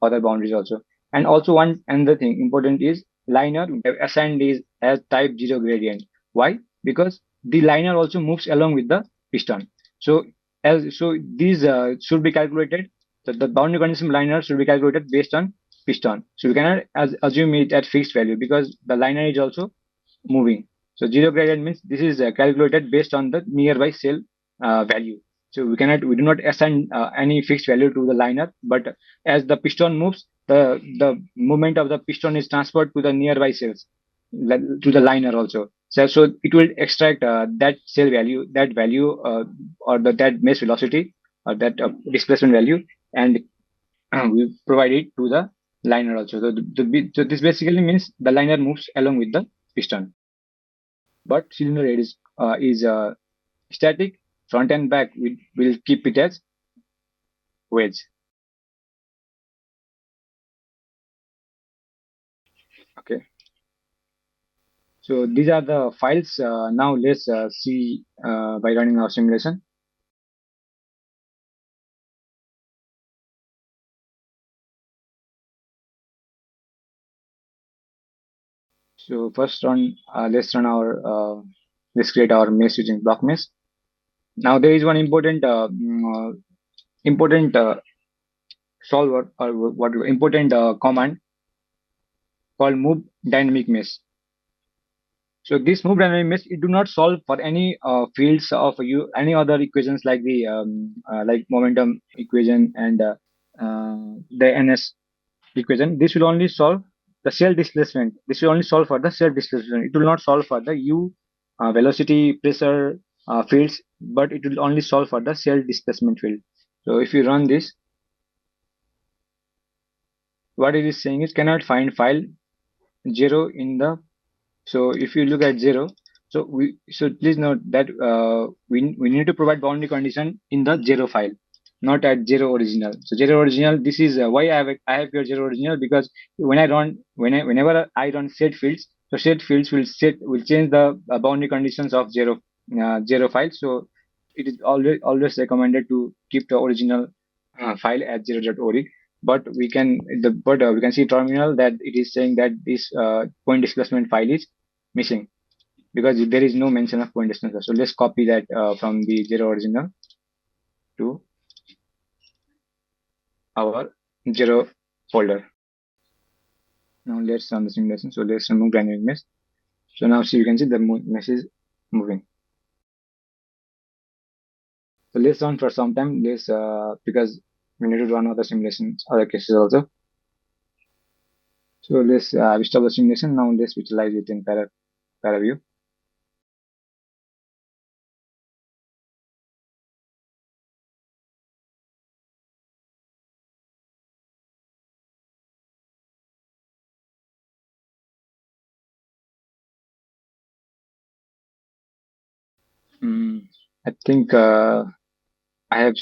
other boundaries also. And also another thing important is liner assigned is as type 0 gradient. Why? Because the liner also moves along with the piston. So these should be calculated. The boundary condition liner should be calculated based on piston. So we cannot assume it at fixed value because the liner is also moving. So zero gradient means this is calculated based on the nearby cell value. So we do not assign any fixed value to the liner, but as the piston moves, the movement of the piston is transferred to the nearby cells, to the liner also. So it will extract that cell value, that value, or that mesh velocity, or that displacement value, and we provide it to the liner also. So this basically means the liner moves along with the piston, but cylinder head is static. Front and back we will keep it as wedge. Okay. So these are the files. Now let's see by running our simulation. So first run, let's create our mesh using block mesh. Now there is one important solver, or what important command called move dynamic mesh. So this move dynamic mesh, it do not solve for any fields of any other equations like the like momentum equation and the ns equation. This will only solve the cell displacement. This will only solve for the cell displacement. It will not solve for the u velocity, pressure fields, but it will only solve for the cell displacement field. So if you run this, what it is saying is cannot find file 0 in the. So if you look at 0, so please note that we need to provide boundary condition in the 0 file, not at 0 original. So 0 original, this is why I have here 0 original, because whenever I run set fields, so set fields will change the boundary conditions of 0 file. So it is always recommended to keep the original file at 0.org. But we can see terminal that it is saying that this point displacement file is missing because there is no mention of point displacement. So let's copy that from the 0 original to our 0 folder. Now let's run the simulation. So let's remove dynamic mesh. So now see, you can see the mesh is moving. So let's run for some time. Let's because we need to run other simulations, other cases also. So let's stop the simulation. Now let's visualize it in ParaView. I think I have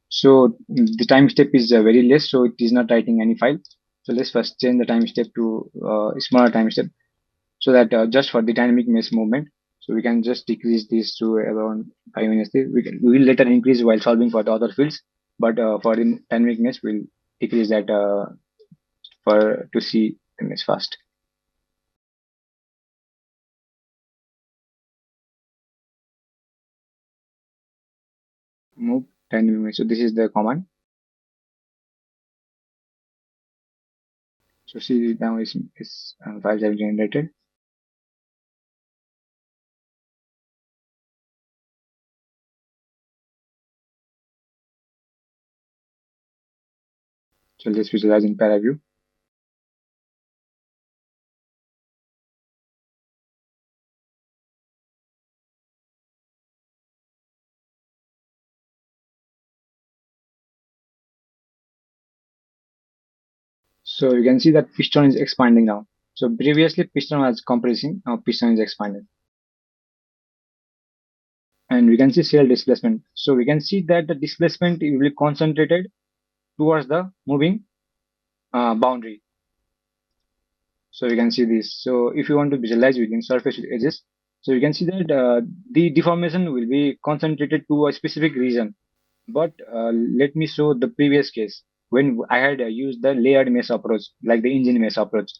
so the time step is very less, so it is not writing any file. So let's first change the time step to a smaller time step, so that just for the dynamic mesh movement, so we can just decrease this to around 5 minutes. We will later increase while solving for the other fields, but for the dynamic mesh we'll decrease that for to see the mesh fast. Move dynamic mesh. So this is the command. So see now is files have generated. So let's visualize in ParaView. So you can see that piston is expanding now. So previously piston was compressing, now piston is expanding. And we can see cell displacement. So we can see that the displacement will be concentrated towards the moving boundary. So you can see this. So if you want to visualize within surface with edges, so you can see that the deformation will be concentrated to a specific region. But let me show the previous case when I had used the layered mesh approach, like the engine mesh approach.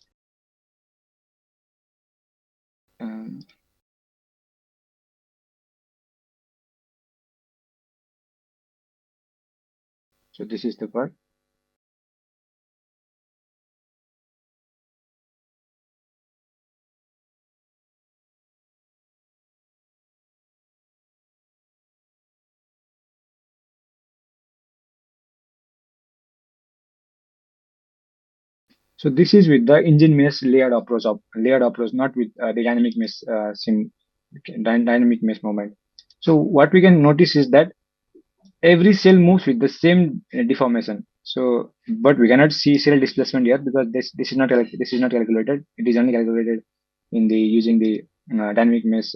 So this is the part. So this is with the engine mesh layered approach, not with the dynamic mesh dynamic mesh moment. So what we can notice is that every cell moves with the same deformation. So, but we cannot see cell displacement here because this is not calculated. It is only calculated in the using the dynamic mesh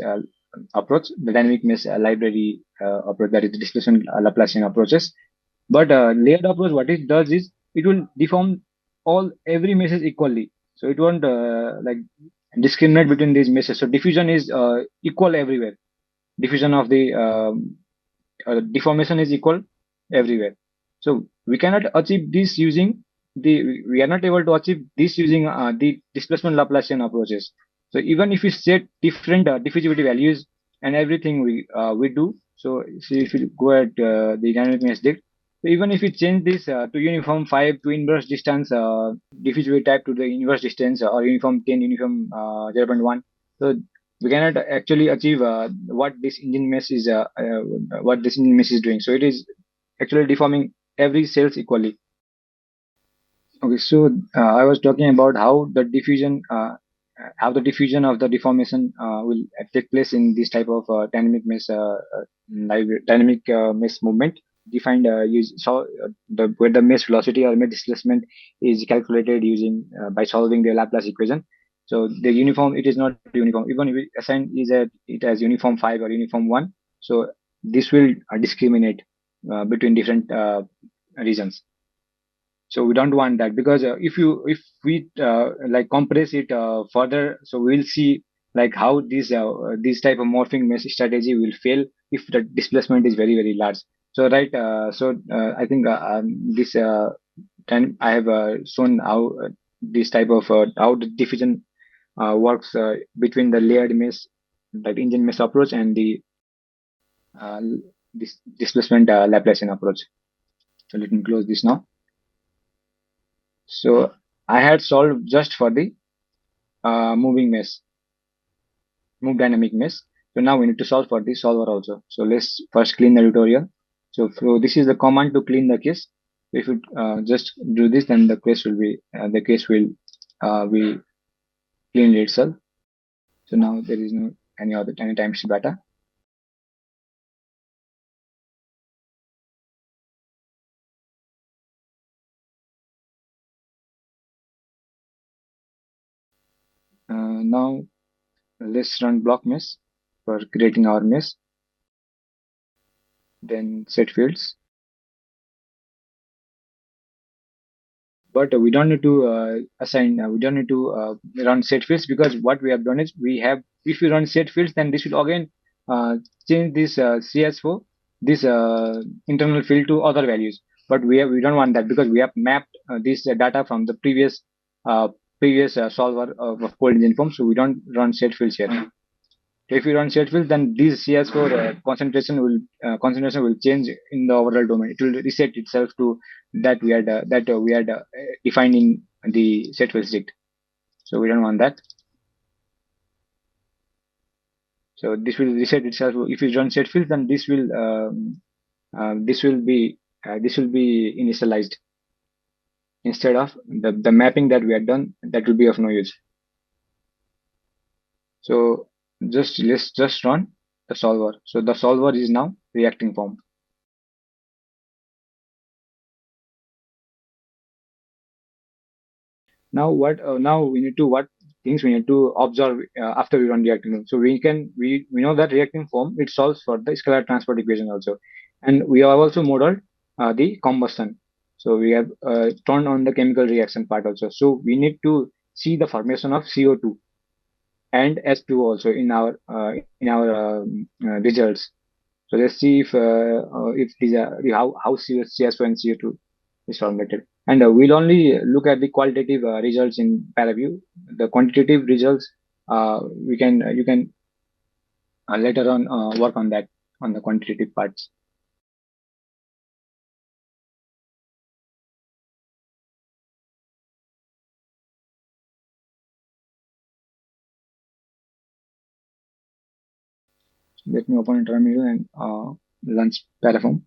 approach, the dynamic mesh library approach, that is the displacement Laplacian approaches. But layered approach, what it does is it will deform every message equally. So it won't like discriminate between these meshes. So diffusion is equal everywhere. Diffusion of the deformation is equal everywhere. So we cannot achieve this using we are not able to achieve this using the displacement Laplacian approaches. So even if we set different diffusivity values and everything we do, so see if you go at the dynamic mesh dict, so even if we change this to uniform 5 to inverse distance diffusivity type to the inverse distance or uniform 10 uniform 0.1, so we cannot actually achieve what this engine mesh is doing. So it is actually deforming every cells equally. Okay, so I was talking about how the diffusion of the deformation will take place in this type of dynamic mesh movement. Defined use so the where the mesh velocity or mesh displacement is calculated using by solving the Laplace equation. So the uniform, it is not uniform. Even if we assign it as uniform 5 or uniform 1, so this will discriminate between different regions. So we don't want that because if we like compress it further, so we'll see like how this type of morphing mesh strategy will fail if the displacement is very large. So right, I think this time I have shown how this type of how the diffusion works between the layered mesh, like engine mesh approach, and the uh, this displacement Laplacian approach. So let me close this now. So I had solved just for the moving mesh, move dynamic mesh. So now we need to solve for the solver also. So let's first clean the tutorial. So this is the command to clean the case. If you just do this, then the case will be cleaned itself. So now there is no any timestamp data. Now let's run block mesh for creating our mesh. Then set fields. But we don't need to we don't need to run set fields, because what we have done is if we run set fields, then this will again change this CS4, this internal field to other values. But we don't want that, because we have mapped this data from the previous solver of cold engine form, so we don't run set fields here. If you run set fields, then this CS4 concentration will change in the overall domain. It will reset itself to we had defined in the set fields dict. So we don't want that. So this will reset itself. If you run set fields, then this will be initialized instead of the mapping that we had done. That will be of no use. So let's just run the solver. So the solver is now reacting form. Now we need to what things we need to observe after we run reacting form. So we know that reacting form, it solves for the scalar transport equation also, and we have also modeled the combustion. So we have turned on the chemical reaction part also. So we need to see the formation of CO2 and S2 also in our results. So let's see if these are how CS2 and CO2 is formulated. And we'll only look at the qualitative results in ParaView. The quantitative results, you can later on work on that, on the quantitative parts. Let me open a terminal and launch Paraform.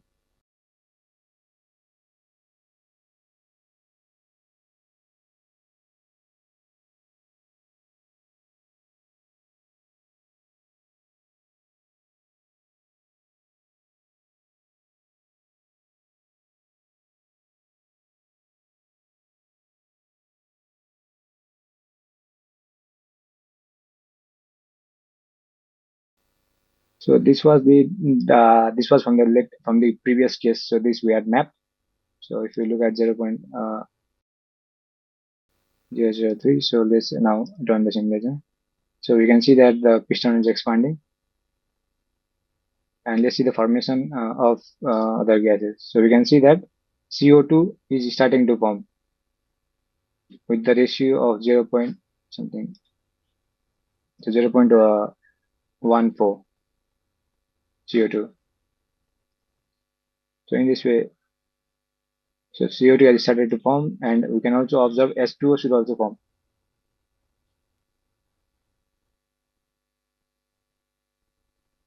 So this was this was from the previous case. So this we had mapped. So if you look at 0.003, so let's now run the simulation. So we can see that the piston is expanding, and let's see the formation of other gases. So we can see that CO2 is starting to form with the ratio of 0 point something, so 0.14 CO2. So in this way, so CO2 has started to form, and we can also observe S2O should also form.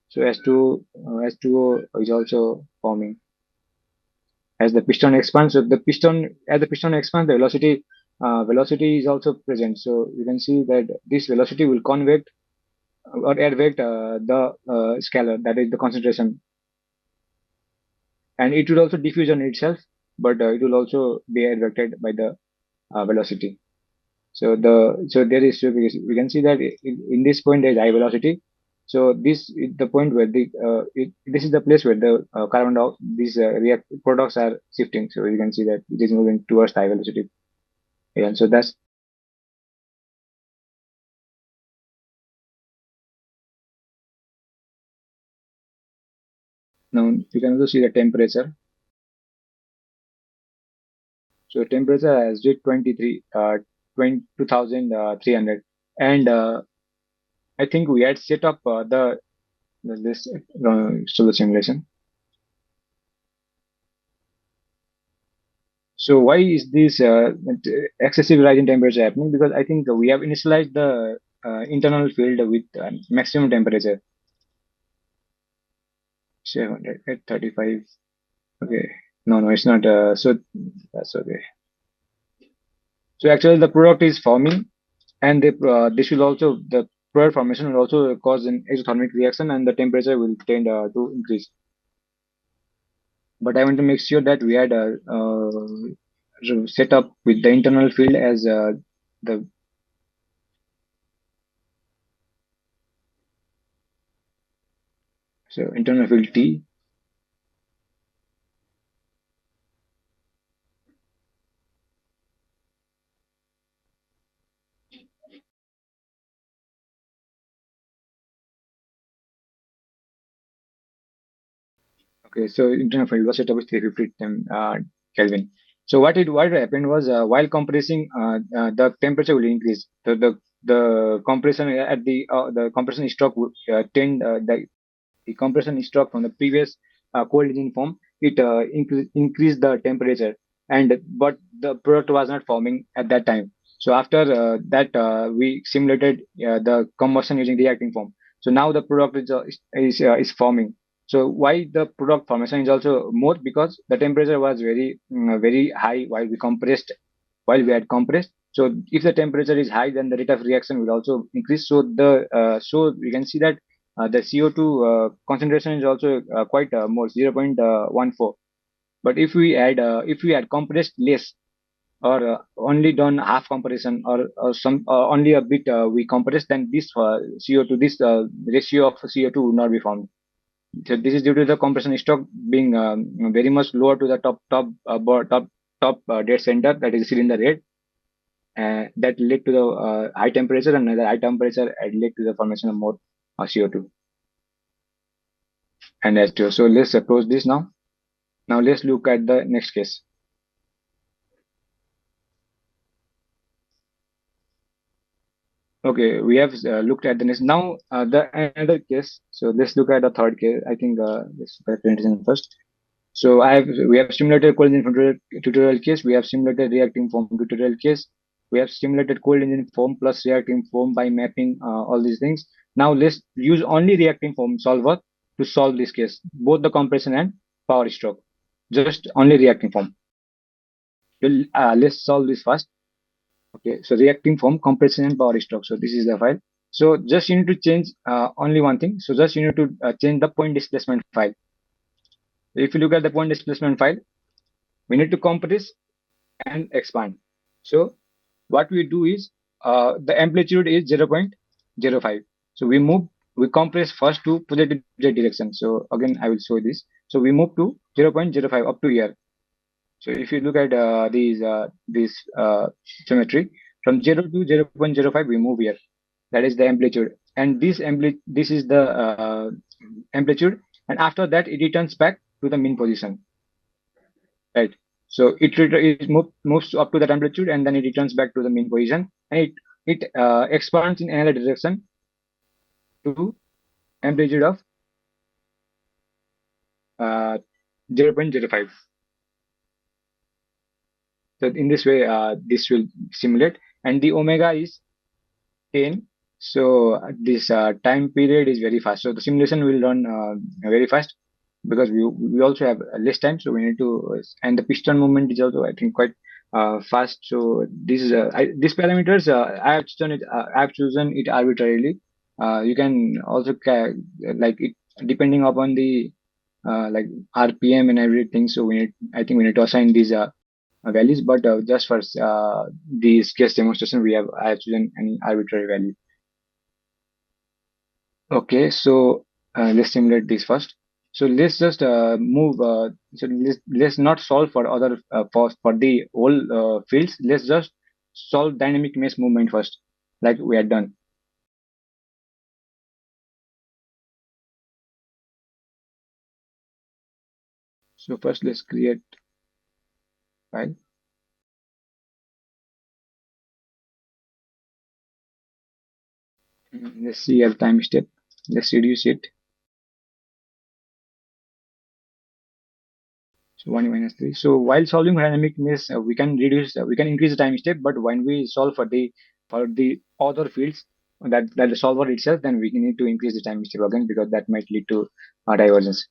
So S2O is also forming as the piston expands. So as the piston expands, the velocity is also present. So you can see that this velocity will convect or advect the scalar, that is the concentration, and it will also diffuse on itself, but it will also be advected by the velocity. So we can see that in this point there is high velocity. So this is the point where this is the place where the these react products are shifting. So you can see that it is moving towards high velocity. Yeah, so that's now you can also see the temperature. So temperature has reached 22,300, and I think we had set up this so the simulation. So why is this excessive rise in temperature happening? Because I think we have initialized the internal field with maximum temperature 700 at 35. Okay, no, it's not. So that's okay. So actually, the product is forming, and this will also the product formation will also cause an exothermic reaction, and the temperature will tend to increase. But I want to make sure that we had set up with the internal field as the so internal field T. Okay, so internal field was set up with 350 Kelvin. So what happened was while compressing, the temperature will increase. The compression at the compression stroke would tend the compression stroke from the previous cold engine form. It increased the temperature, and but the product was not forming at that time. So after that, we simulated the combustion using reacting form. So now the product is forming. So why the product formation is also more, because the temperature was very high while we had compressed. So if the temperature is high, then the rate of reaction will also increase. So so we can see that the CO2 concentration is also quite more 0.14. But if we had compressed less, or only done half compression, or only a bit we compress, then this CO2 this ratio of CO2 would not be found. So this is due to the compression stroke being very much lower to the top dead center, that is cylinder head, that led to the high temperature, and the high temperature had led to the formation of more CO2 and H2O. So let's approach this now. Now let's look at the next case. Okay, we have looked at the next. Now the another case. So let's look at the third case. I think let's look at presentation first. So we have simulated cold engine tutorial case. We have simulated reacting form tutorial case. We have simulated cold engine form plus reacting form by mapping all these things. Now let's use only reacting form solver to solve this case, both the compression and power stroke. Just only reacting form. Let's solve this first. Okay, so reacting form, compression and power stroke. So this is the file. So just you need to change only one thing. So just you need to change the point displacement file. If you look at the point displacement file, we need to compress and expand. So what we do is the amplitude is 0.05. So we compress first to positive z direction. So again, I will show this. So we move to 0.05 up to here. So if you look at this geometry from 0 to 0.05, we move here. That is the amplitude, and this is the amplitude, and after that it returns back to the mean position, right? So it moves up to that amplitude, and then it returns back to the mean position, and it expands in another direction to amplitude of 0.05. So in this way, this will simulate, and the omega is 10. So this time period is very fast. So the simulation will run very fast because we also have less time. So we need to, and the piston movement is also, I think, quite fast. So these parameters I have chosen it arbitrarily. You can also like it depending upon the like RPM and everything. So I think we need to assign these values, but just for this case demonstration, I have chosen any arbitrary value. Okay, so let's simulate this first. So let's just move. So let's not solve for other for the whole fields. Let's just solve dynamic mesh movement first, like we had done. So first, let's create file. Let's see our time step. Let's reduce it. So 1 minus 3. So while solving dynamic mesh, we can increase the time step, but when we solve for the other fields that the solver itself, then we need to increase the time step again because that might lead to divergence.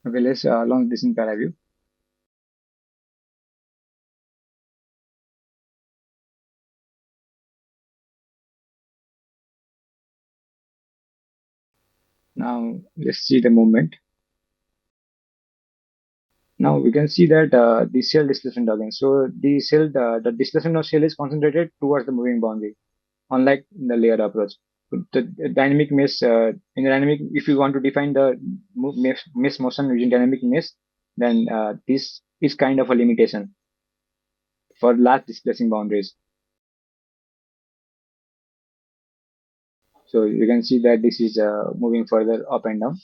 Okay, let's launch this in ParaView. Now let's see the movement. Now we can see that the cell displacement again. So the displacement of cell is concentrated towards the moving boundary, unlike the layered approach. The dynamic mesh in the dynamic, if you want to define the mesh motion using dynamic mesh, then this is kind of a limitation for large displacing boundaries. So you can see that this is moving further up and down.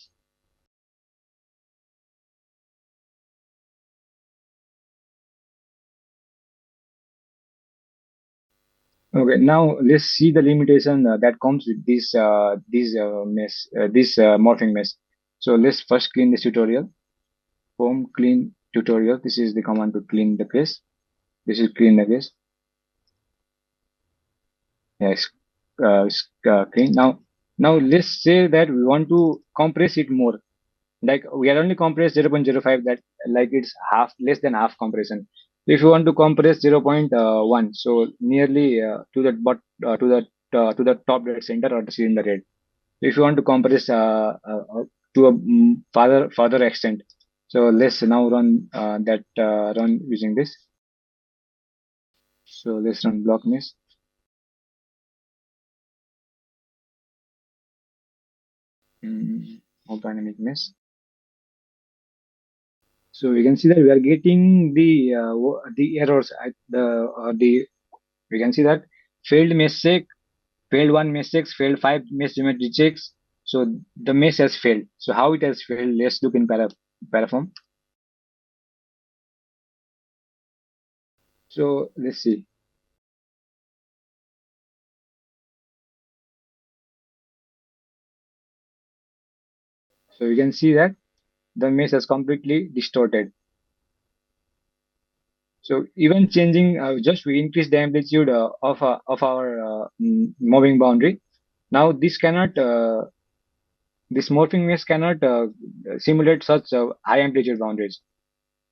Okay, now let's see the limitation that comes with this morphing mesh. So let's first clean this tutorial. Foam clean tutorial. This is the command to clean the case. This is clean the case. Yes, clean. Now let's say that we want to compress it more. Like we are only compressed 0.05, that like it's less than half compression. If you want to compress 0.1, so nearly to the top dead center or the cylinder head. If you want to compress to a further extent, so let's now run using this. So let's run block mesh. Of dynamic mesh. So we can see that we are getting the errors at the we can see that failed mesh check, failed one mesh checks, failed five mesh geometry checks. So the mesh has failed. So how it has failed? Let's look in paraform. So let's see. So you can see that the mesh is completely distorted. So even changing, just we increase the amplitude of our moving boundary. Now this morphing mesh cannot simulate such high amplitude boundaries.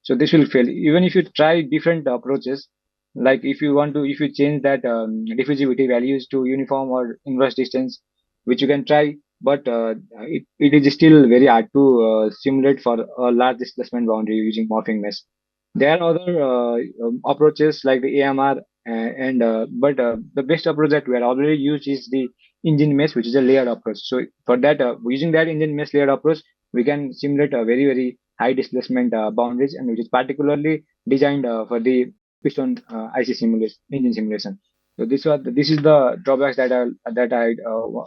So this will fail. Even if you try different approaches, like if you change that diffusivity values to uniform or inverse distance, which you can try, but it is still very hard to simulate for a large displacement boundary using morphing mesh. There are other approaches like the AMR, but the best approach that we are already used is the engine mesh, which is a layered approach. So for that, using that engine mesh layered approach, we can simulate a very high displacement boundaries, and which is particularly designed for the piston IC simulation, engine simulation. So this is the drawbacks that I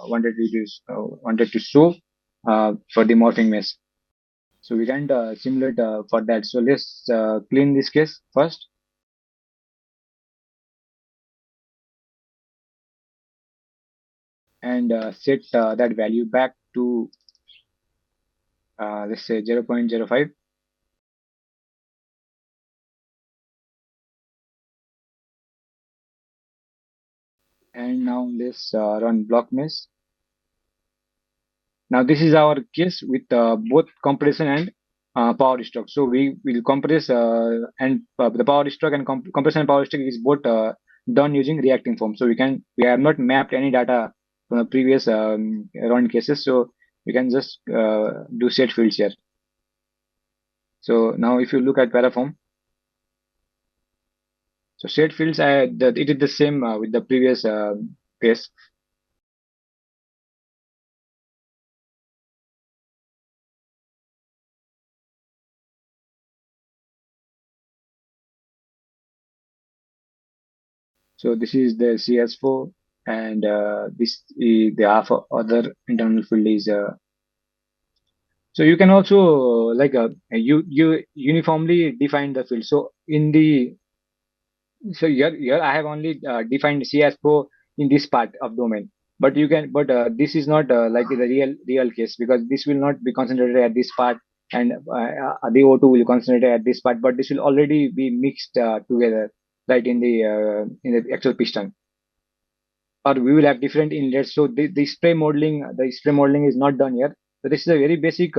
wanted to show for the morphing mesh. So we can simulate for that. So let's clean this case first and set that value back to let's say 0.05. And now let's run block mesh. Now this is our case with both compression and power stroke. So we will compress and the power stroke and compression and power stroke is both done using reacting form. So we have not mapped any data from the previous run cases. So we can just do set fields here. So now if you look at paraform, so set fields, it is the same with the previous case. So this is the CS4, and the half other internal field is. So you can also you uniformly define the field. So here I have only defined CS4 in this part of domain. But this is not like the real case, because this will not be concentrated at this part, and the O2 will concentrate at this part, but this will already be mixed together, right, in the actual piston, or we will have different inlets. So the spray modeling is not done here. So this is a very basic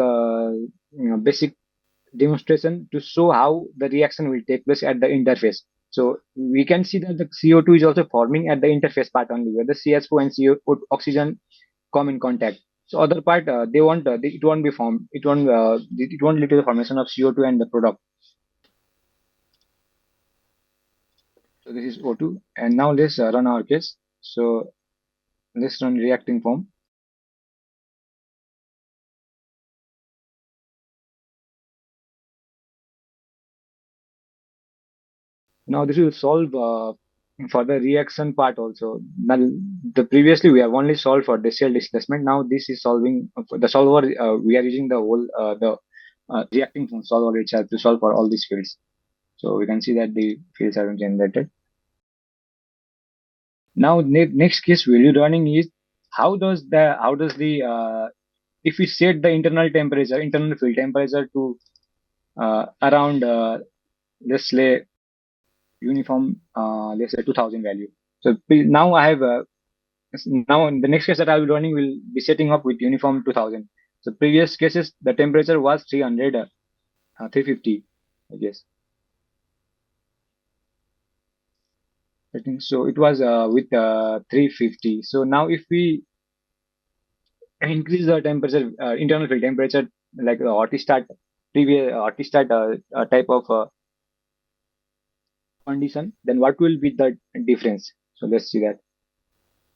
demonstration to show how the reaction will take place at the interface. So we can see that the CO2 is also forming at the interface part only, where the CS4 and CO oxygen come in contact. So other part, it won't be formed. It won't lead to the formation of CO2 and the product. So this is O2, and now let's run our case. So let's run reacting form. Now this will solve for the reaction part also. Now, the previously we have only solved for the cell displacement. Now this is solving for the solver. We are using the whole the reacting from solver itself to solve for all these fields. So we can see that the fields are generated. Now next case value running is how does the if we set the internal field temperature to around let's say uniform let's say 2000 value. So now I have now in the next case that I will be running will be setting up with uniform 2000. So previous cases the temperature was 300 350 I guess. I think so it was with 350. So now if we increase the temperature internal field temperature like the orthostat previous orthostat type of condition, then what will be the difference? So let's see that.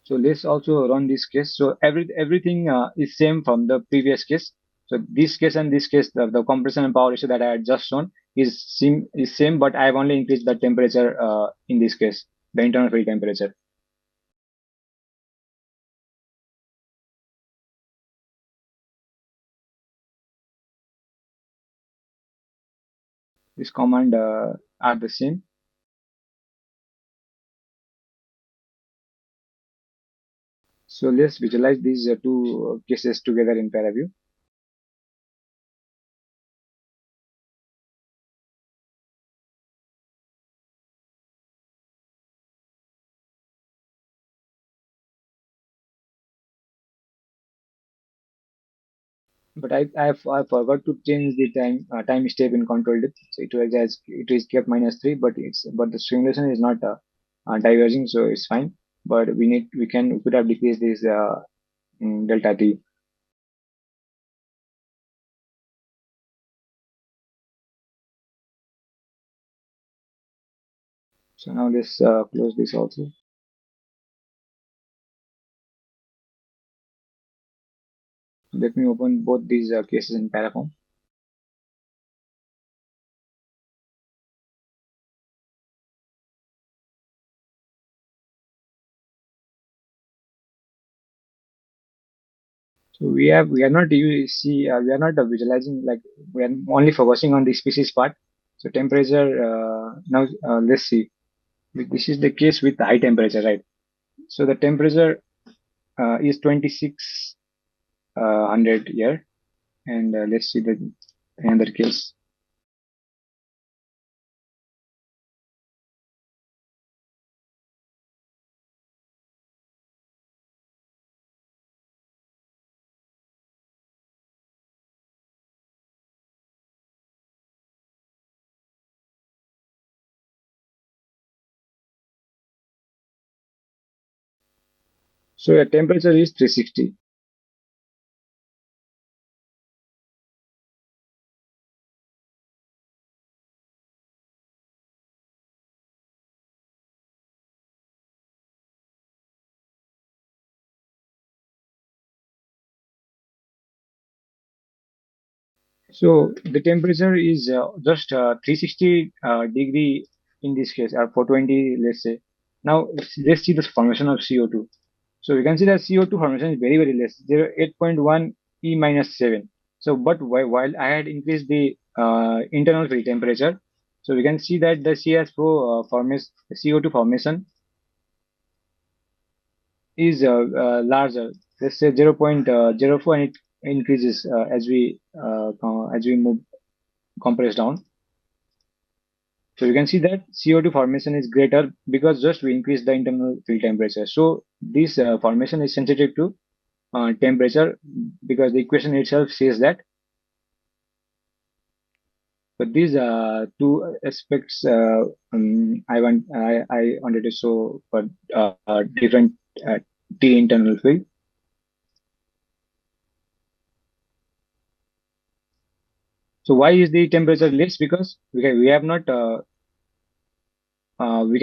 So let's also run this case. So everything is same from the previous case. So this case and this case, the compression and power ratio that I had just shown is same, but I have only increased the temperature in this case, the internal field temperature. This command are the same. So let's visualize these two cases together in ParaView. But I forgot to change the time step in control depth. So it is kept -3, but the simulation is not diverging, so it's fine. But we could have decreased this delta t. So now let's close this also. Let me open both these cases in Paraform. So we are not we are not visualizing, like we are only focusing on the species part. So temperature now let's see. This is the case with the high temperature, right? So the temperature is 2600 here, and let's see the another case. So the temperature is 360. So the temperature is just 360 degree in this case, or 420, let's say. Now let's see the formation of CO2. So we can see that CO2 formation is very, very less, 8.1 E minus 7. So, but while I had increased the internal field temperature, so we can see that the CSO formation, CO2 formation is larger. Let's say 0.04, and it increases as we move compress down. So you can see that CO2 formation is greater because just we increase the internal field temperature. So this formation is sensitive to temperature, because the equation itself says that. But these two aspects I wanted to show for different uh, T internal field. So why is the temperature less? Because we have not we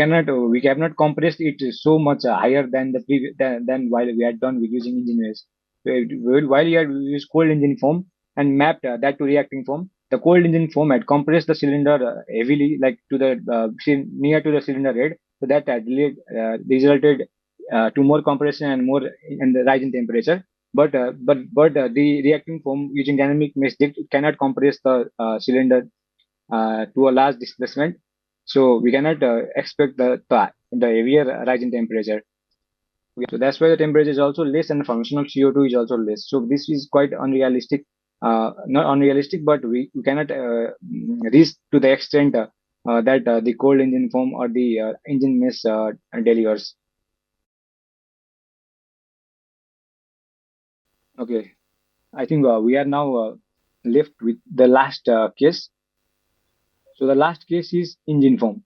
have not compressed it so much higher than the previous than while we had done with using engine waves. While we had used cold engine foam and mapped that to reacting foam, the cold engine foam had compressed the cylinder heavily, like to the near to the cylinder head, so that resulted to more compression and more in the rise in temperature. But the reacting foam using dynamic mesh it cannot compress the cylinder to a large displacement. So we cannot expect the heavier rise in temperature. So that's why the temperature is also less and the function of CO2 is also less. So this is quite unrealistic. Not unrealistic, but we cannot reach to the extent that the cold engine foam or the engine mesh delivers. Okay, I think we are now left with the last case. So the last case is engine foam.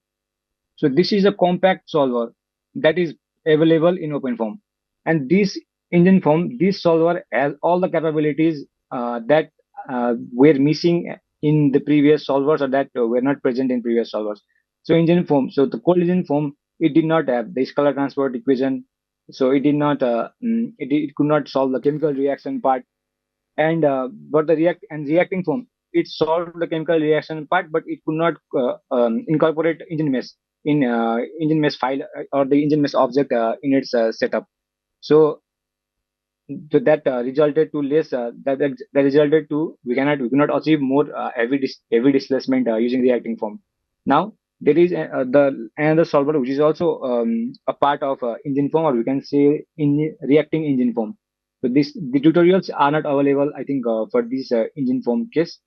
So this is a compact solver that is available in OpenFOAM. And this engine form, this solver has all the capabilities that were missing in the previous solvers, or that were not present in previous solvers. So engine form, so the cold engine form, it did not have the scalar transport equation. So it did not, it could not solve the chemical reaction part, and but the reacting foam, it solved the chemical reaction part, but it could not incorporate engine mesh in engine mesh file or the engine mesh object in its setup. So that resulted to less that resulted to we cannot achieve more heavy displacement using reacting foam. Now there is the another solver which is also a part of engine foam, or we can say in reacting engine foam. So the tutorials are not available, I think, for this engine foam case,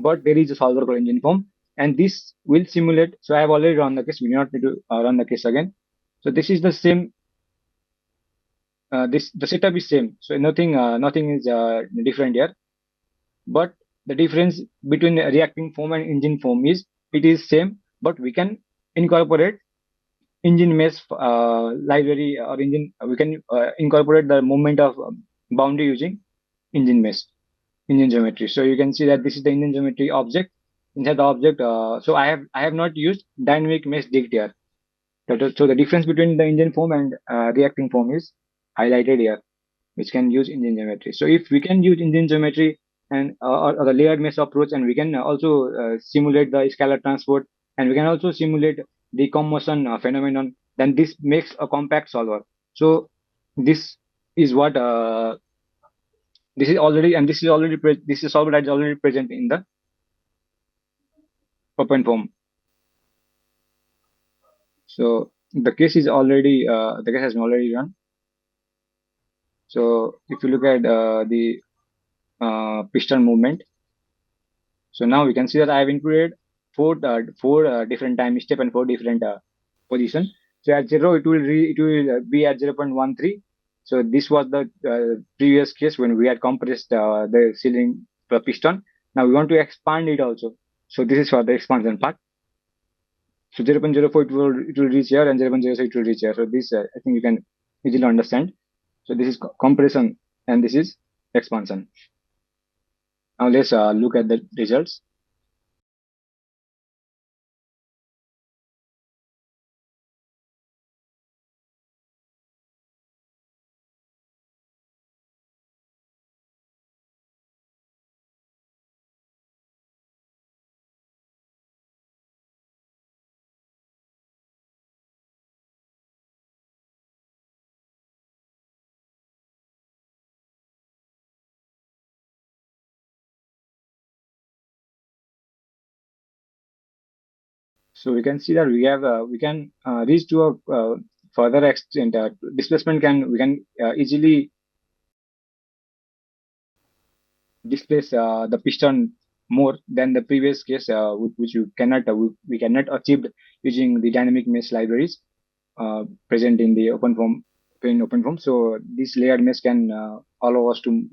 but there is a solver called engine foam, and this will simulate. So I have already run the case. We do not need to run the case again. So this is the same. This the setup is same. So nothing is different here. but the difference between a reacting foam and engine foam is it is same, but we can incorporate engine mesh library or engine. We can incorporate the movement of boundary using engine mesh, engine geometry. So you can see that this is the engine geometry object. Inside the object, so I have not used dynamic mesh dict here. So the difference between the engine foam and reacting foam is highlighted here, which can use engine geometry. So if we can use engine geometry and or the layered mesh approach, and we can also simulate the scalar transport, and we can also simulate the combustion phenomenon, then this makes a compact solver. So this is what this is already, and this is solver that is already present in the OpenFOAM. So the case is already the case has been already run. So if you look at the piston movement, so now we can see that I have included four different time step and four different position. So at 0, it will be at 0.13. So this was the previous case when we had compressed the ceiling piston. Now we want to expand it also. So this is for the expansion part. So 0.04 it will reach here, and 0.06 it will reach here. So this I think you can easily understand. So this is compression and this is expansion. Now let's look at the results. So we can see that we can reach to a further extent. Displacement can we can easily displace the piston more than the previous case, which we cannot achieve using the dynamic mesh libraries present in the OpenFOAM. So this layered mesh can allow us to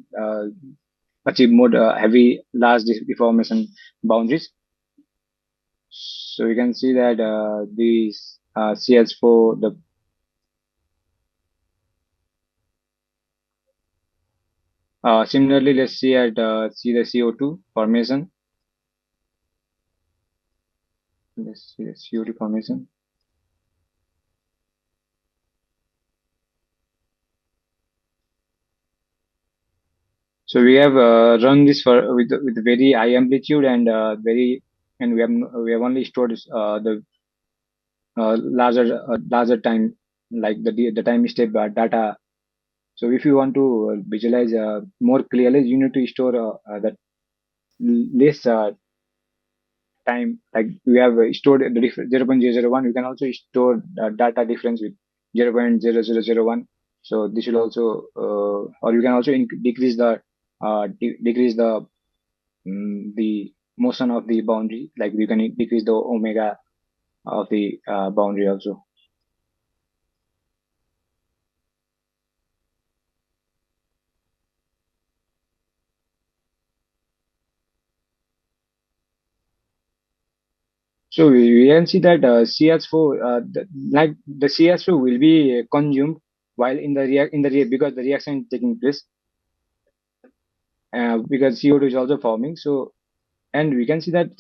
achieve more heavy large deformation boundaries. So you can see that these CS4 the similarly, let's see the CO2 formation. Let's see the CO2 formation. So we have run this for with very high amplitude and we have only stored the larger time, like the time step data. So if you want to visualize more clearly, you need to store that less time, like we have stored the 0.001. You can also store data difference with 0.0001. So this will also or you can also decrease the motion of the boundary, like you can decrease the omega of the boundary also. So we can see that CS4 like the CS4 will be consumed while in the because the reaction is taking place, because CO2 is also forming. So and we can see that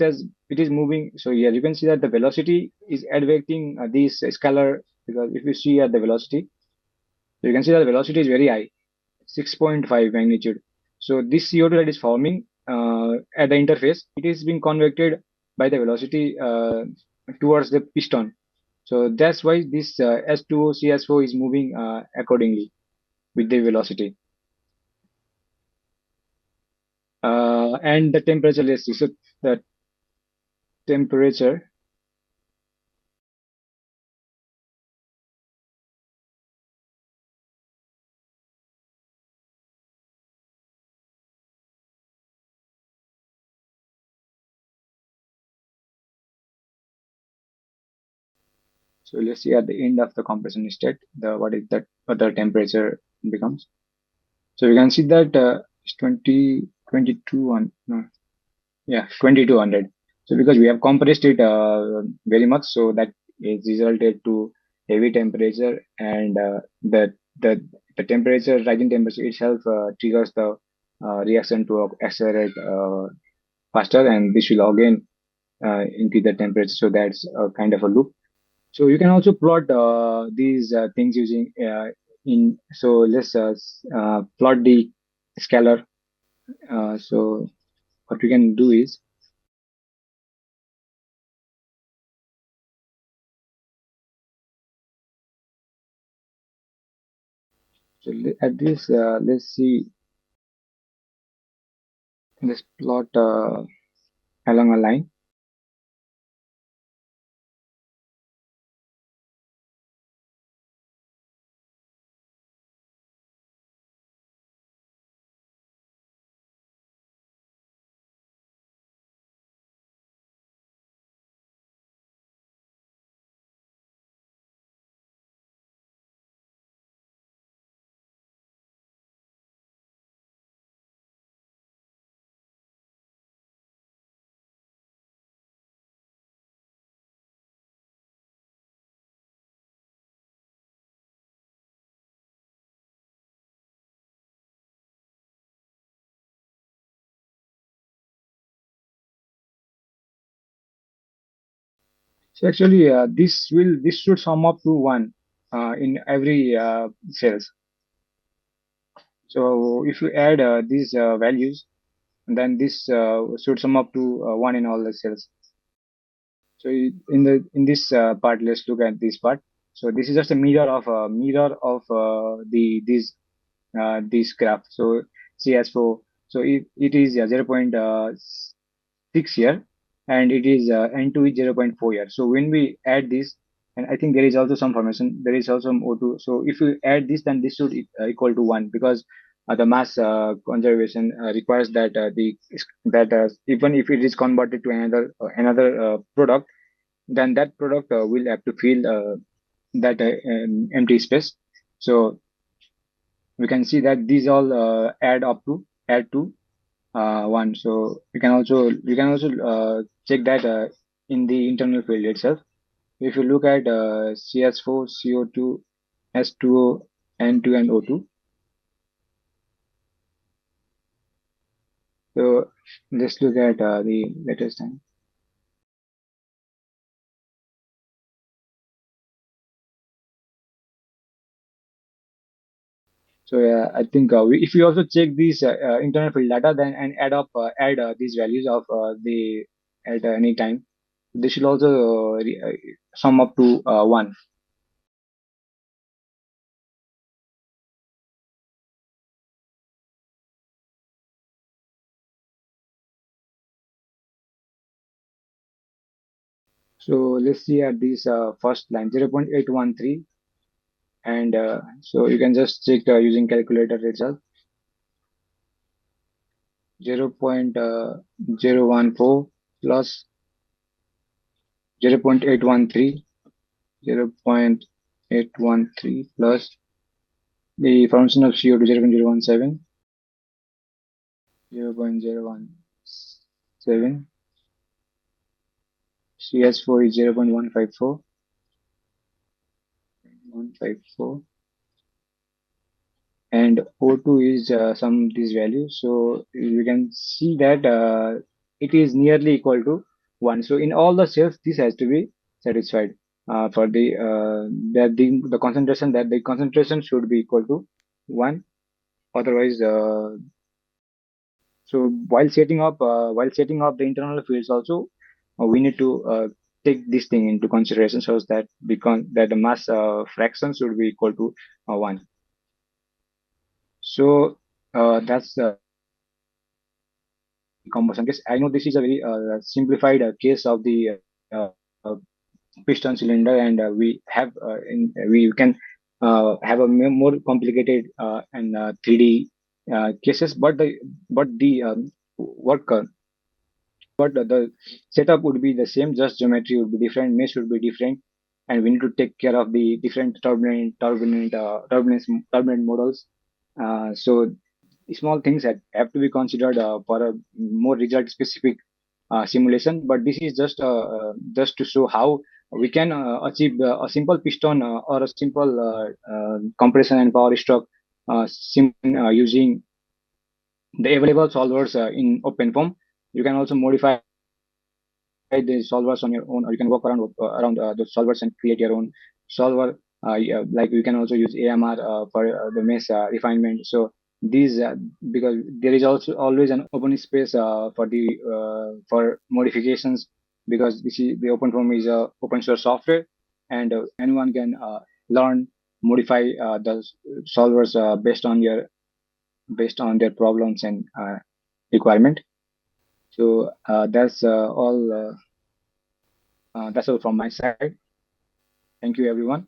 it is moving. So here you can see that the velocity is advancing this scalar, because if you see at the velocity, so you can see that the velocity is very high, 6.5 magnitude. So this CO2 that is forming at the interface, it is being convected by the velocity towards the piston. So that's why this S2O CS4 is moving accordingly with the velocity. And the temperature, let's see. So the temperature. So let's see at the end of the compression state, what is that, what the temperature becomes. So you can see that it's 20. 22 on no, yeah 2200. So because we have compressed it very much, so that is resulted to heavy temperature, and the the the temperature, rising temperature itself triggers the reaction to accelerate faster, and this will again increase the temperature. So that's a kind of a loop. So you can also plot these things using in. So let's plot the scalar. So what we can do is, so at this let's see this plot along a line. So actually, this should sum up to one in every cells. So if you add these values, then this should sum up to one in all the cells. So in this part, let's look at this part. So this is just a mirror of this graph. So CS4. So it is 0.6 here, and it is N2 is 0.4 here. So when we add this, and I think there is also some formation, there is also some O2. So if you add this, then this should equal to one, because the mass conservation requires that even if it is converted to another product, then that product will have to fill that empty space. So we can see that these all add to one. So you can also check that in the internal field itself. If you look at CS4, CO2, S2O, N2, and O2. So let's look at the latest time. So I think if you also check these internal field data, then and add these values of the at any time, this should also sum up to one. So let's see at this first line 0.813, and so you can just check using calculator itself. 0.014 plus 0.813, 0.813 plus the formation of CO2 0.017, 0.017, CS4 is 0.154, 154, and O2 is some these values. So you can see that it is nearly equal to 1. So in all the cells, this has to be satisfied for the concentration should be equal to 1. Otherwise, so while setting up the internal fields also, we need to take this thing into consideration, so that the mass fraction should be equal to 1. So that's the combustion case. I know this is a very simplified case of the uh, uh, piston cylinder, and we can have a more complicated and 3D cases, but the work but the setup would be the same, just geometry would be different, mesh would be different, and we need to take care of the different turbulent models. So small things that have to be considered for a more result specific simulation. But this is just to show how we can achieve a simple piston or a simple compression and power stroke using the available solvers in OpenFOAM. You can also modify the solvers on your own, or you can work around the solvers and create your own solver. Yeah, like you can also use AMR for the mesh refinement. So these because there is also always an open space for modifications, because this is the OpenFOAM is a open source software, and anyone can learn, modify the solvers based on their problems and requirement. So that's all from my side. Thank you, everyone.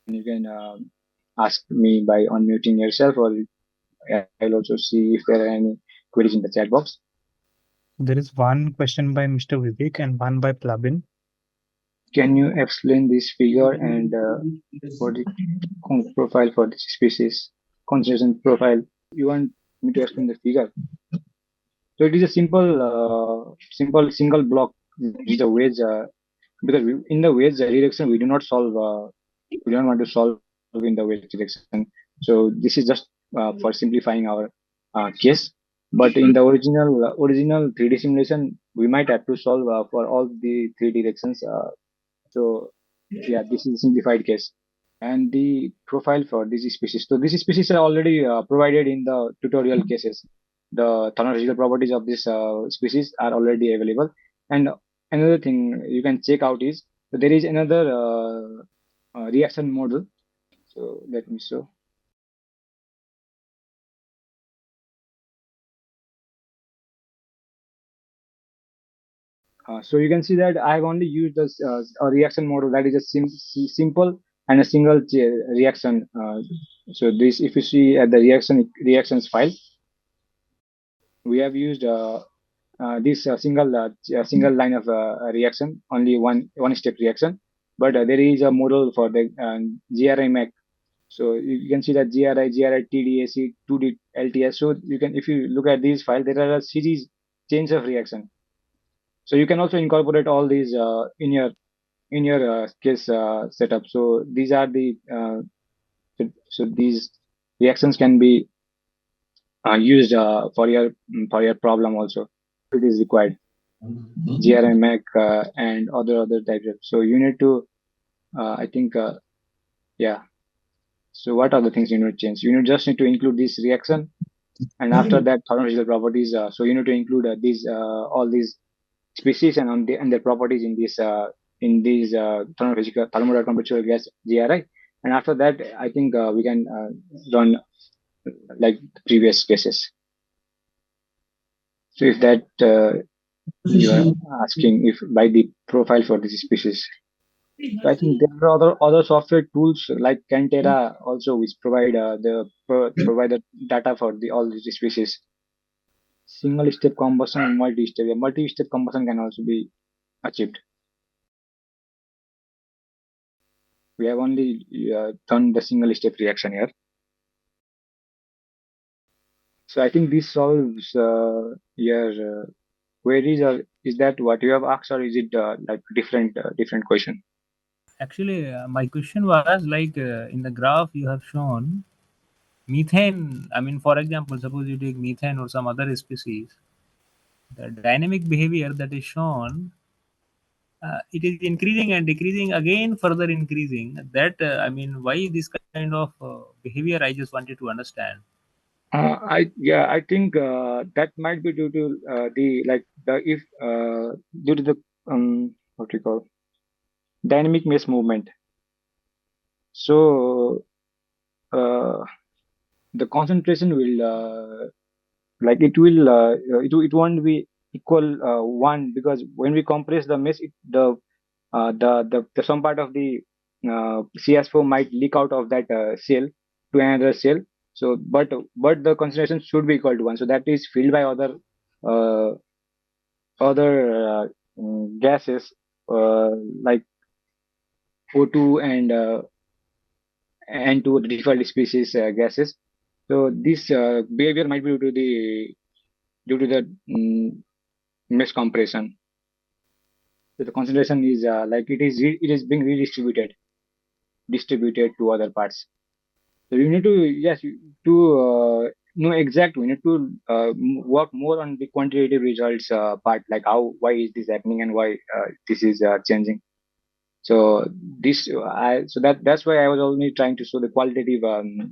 And you can ask me by unmuting yourself, or I'll also see if there are any queries in the chat box. There is one question by Mr. Vivek and one by Plabin. Can you explain this figure and what the profile for this species, concentration profile? You want me to explain the figure? So it is a simple single block. It is a wedge, because in the wedge direction we do not solve. We don't want to solve in the wedge direction. So this is just for simplifying our case. But in the original 3D simulation, we might have to solve for all the three directions. So yeah, this is a simplified case. And the profile for this species. So this species are already provided in the tutorial cases. The thermophysical properties of this species are already available. And another thing you can check out is there is another reaction model. So let me show. So you can see that I have only used a reaction model that is a simple and a single reaction. So this, if you see at the reactions file, we have used this single line of reaction, only one step reaction. But there is a model for the GRI MAC. So you can see that GRI, TDAC, 2D LTS. So you can, if you look at these files, there are a series chains of reaction. So you can also incorporate all these in your case setup. So these are the so these reactions can be used for your problem also. It is required. GRI MAC and other types of. So you need to I think yeah. So what are the things you need to change? You just need to include this reaction, and after that thermophysical properties. So you need to include these all these species and their properties in these thermodynamic temperature gas GRI. And after that, I think we can run like the previous cases. So if that you are asking if by the profile for this species. So I think there are other software tools like Cantera also, which provide provide the data for all these species. Single step combustion and multi-step. Yeah, multi-step combustion can also be achieved. We have only done the single step reaction here. So I think this solves your queries, or is that what you have asked, or is it like different question? Actually, my question was like in the graph you have shown methane. I mean, for example, suppose you take methane or some other species, the dynamic behavior that is shown, it is increasing and decreasing, again further increasing. That I mean, why this kind of behavior? I just wanted to understand. I think that might be due to due to the what we call dynamic mesh movement. So the concentration will it won't be equal one, because when we compress the mesh, the some part of the CS4 might leak out of that cell to another cell. So but the concentration should be equal to one. So that is filled by uh, other gases like O2 and N2, different species gases. So this behavior might be due to the mesh compression. So the concentration is like it is being distributed to other parts. So you need to know exact. We need to work more on the quantitative results part, like why is this happening and why this is changing. So that's why I was only trying to show the qualitative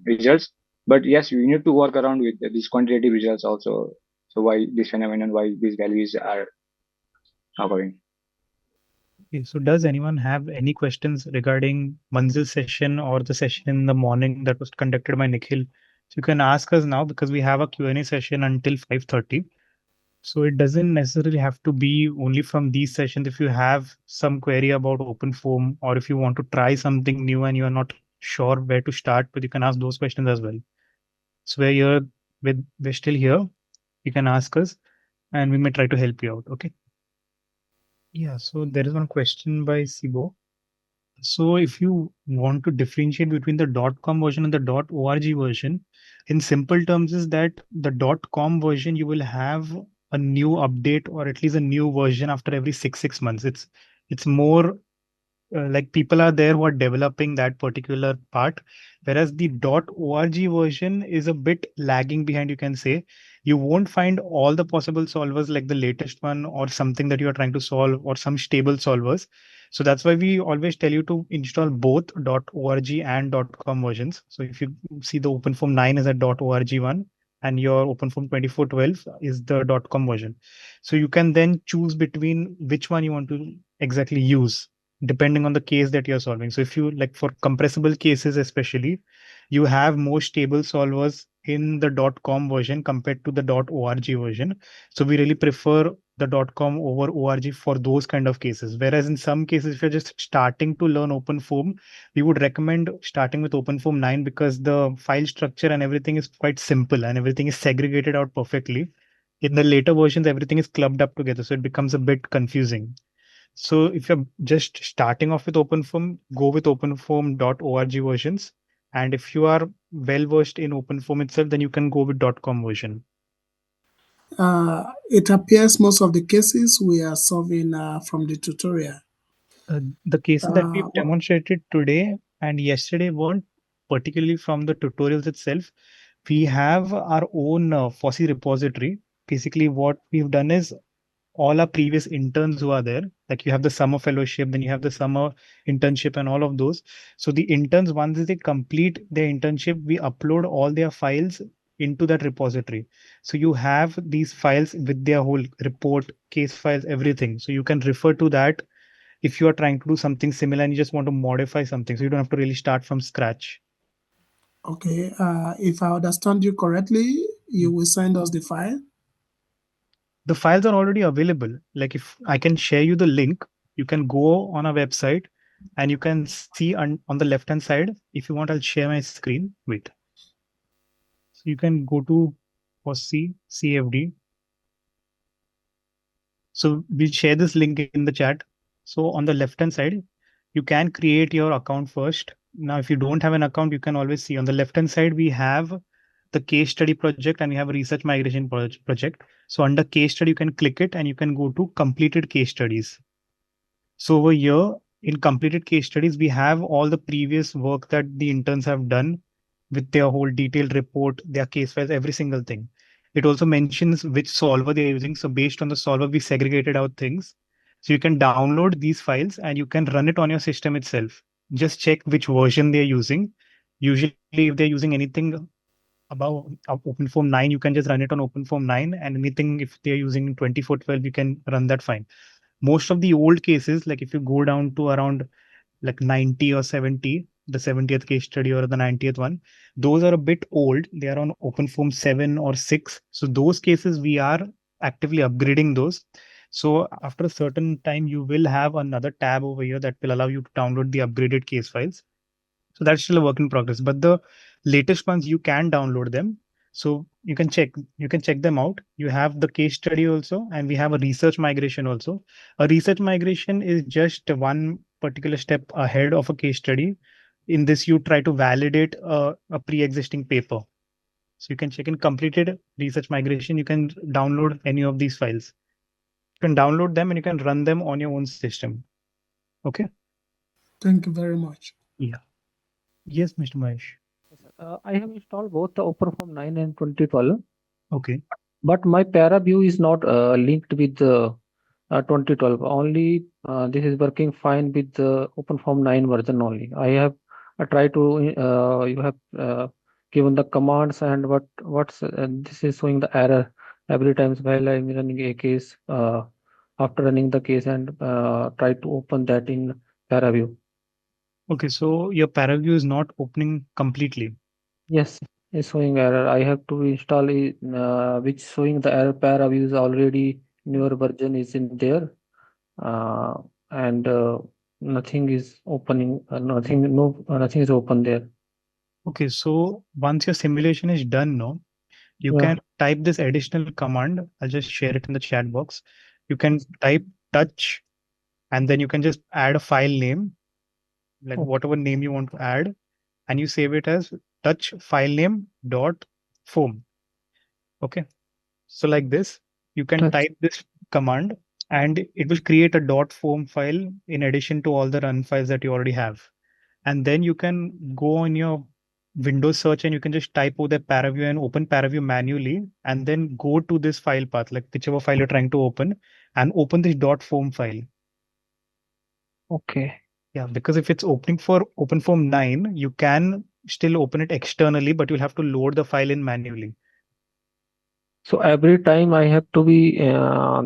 results. But yes, you need to work around with these quantitative results also. So why this phenomenon, why these values are occurring. Okay, so does anyone have any questions regarding Manzil's session or the session in the morning that was conducted by Nikhil? So you can ask us now because we have a Q&A session until 5:30. So it doesn't necessarily have to be only from these sessions. If you have some query about OpenFOAM or if you want to try something new and you are not sure where to start, but you can ask those questions as well. So we're still here. You can ask us and we may try to help you out. Okay. Yeah, so there is one question by Sibo. So if you want to differentiate between the .com version and the .org version, in simple terms is that the .com version, you will have a new update or at least a new version after every six months. It's more like people are there who are developing that particular part, whereas the .org version is a bit lagging behind, you can say. You won't find all the possible solvers like the latest one or something that you are trying to solve or some stable solvers. So that's why we always tell you to install both .org and .com versions. So if you see the OpenFOAM 9 is a .org one and your OpenFOAM 2412 is the .com version. So you can then choose between which one you want to exactly use depending on the case that you're solving. So if you like for compressible cases, especially, you have more stable solvers in the .com version compared to the .org version. So we really prefer the .com over .org for those kind of cases. Whereas in some cases, if you're just starting to learn OpenFOAM, we would recommend starting with OpenFOAM 9 because the file structure and everything is quite simple and everything is segregated out perfectly. In the later versions, everything is clubbed up together, so it becomes a bit confusing. So if you're just starting off with OpenFOAM, go with openfoam.org versions. And if you are well versed in OpenFOAM itself, then you can go with .com version. It appears most of the cases we are solving from the tutorial. The cases that we've What- demonstrated today and yesterday weren't particularly from the tutorials itself. We have our own FOSSEE repository. Basically, what we've done is all our previous interns who are there, like you have the summer fellowship, then you have the summer internship and all of those. So the interns, once they complete their internship, we upload all their files into that repository. So you have these files with their whole report, case files, everything. So you can refer to that if you are trying to do something similar and you just want to modify something. So you don't have to really start from scratch. Okay, if I understand you correctly, you will send us the file. The files are already available. Like if I can share you the link, you can go on our website and you can see on the left hand side. If you want, I'll share my screen. Wait. So you can go to FOSSEE CFD. So we'll share this link in the chat. So on the left hand side, you can create your account first. Now, if you don't have an account, you can always see on the left hand side, we have the case study project and we have a research migration project. So under case study, you can click it and you can go to completed case studies. So over here in completed case studies, we have all the previous work that the interns have done with their whole detailed report, their case files, every single thing. It also mentions which solver they're using. So based on the solver, we segregated out things. So you can download these files and you can run it on your system itself. Just check which version they're using. Usually, if they're using anything above OpenFOAM 9, you can just run it on OpenFOAM 9. And anything, if they're using 2412, you can run that fine. Most of the old cases, like if you go down to around like 90 or 70, the 70th case study or the 90th one, those are a bit old. They are on OpenFOAM 7 or 6. So those cases, we are actively upgrading those. So after a certain time, you will have another tab over here that will allow you to download the upgraded case files. So that's still a work in progress, but the latest ones, you can download them. So you can check them out. You have the case study also, and we have a research migration also. A research migration is just one particular step ahead of a case study. In this, you try to validate a pre-existing paper. So you can check in completed research migration. You can download any of these files. You can download them and you can run them on your own system. Okay. Thank you very much. Yeah. Yes, Mr. Mahesh. I have installed both the OpenFOAM 9 and 2012, Okay. but my ParaView is not linked with the 2012. Only this is working fine with the OpenFOAM 9 version only. I tried to you have given the commands and what's this is showing the error every time while I'm running a case after running the case and try to open that in ParaView. Okay. So your ParaView is not opening completely. Yes, it's showing error. I have to install it, which showing the error ParaView is already newer version is in there, and nothing is opening. Nothing is open there. Okay. So once your simulation is done, no, you Yeah. can type this additional command. I'll just share it in the chat box. You can type touch and then you can just add a file name, like Okay. whatever name you want to add, and you save it as touch file name dot foam. Okay. So like this, you can Touch. type this command and it will create a dot foam file in addition to all the run files that you already have. And then you can go on your Windows search and you can just type over the ParaView and open ParaView manually and then go to this file path, like whichever file you're trying to open, and open this dot foam file. Okay. Yeah, because if it's opening for OpenFOAM 9, you can still open it externally, but you'll have to load the file in manually. So every time I have to be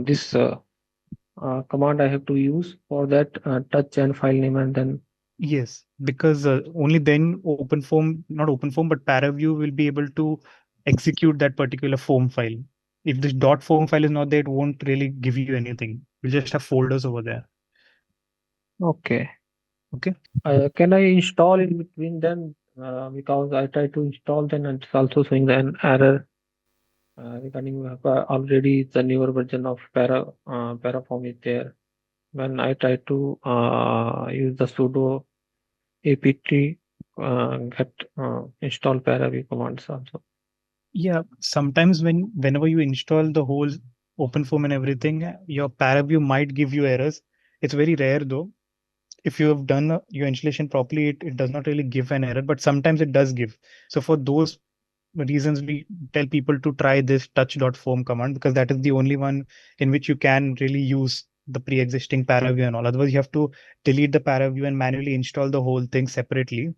this command I have to use for that touch and file name and then. Yes, because only then OpenFOAM, not OpenFOAM, but ParaView will be able to execute that particular foam file. If this dot foam file is not there, it won't really give you anything. You'll just have folders over there. Okay. Okay. Can I install in between them? Because I try to install then and it's also showing an error regarding already the newer version of Paraform is there. When I try to use the sudo apt get install ParaView commands also. Yeah, sometimes whenever you install the whole OpenFOAM and everything, your ParaView might give you errors. It's very rare though. If you have done your installation properly, it does not really give an error, but sometimes it does give. So for those reasons, we tell people to try this touch.foam command because that is the only one in which you can really use the pre-existing ParaView and all. Otherwise, you have to delete the ParaView and manually install the whole thing separately.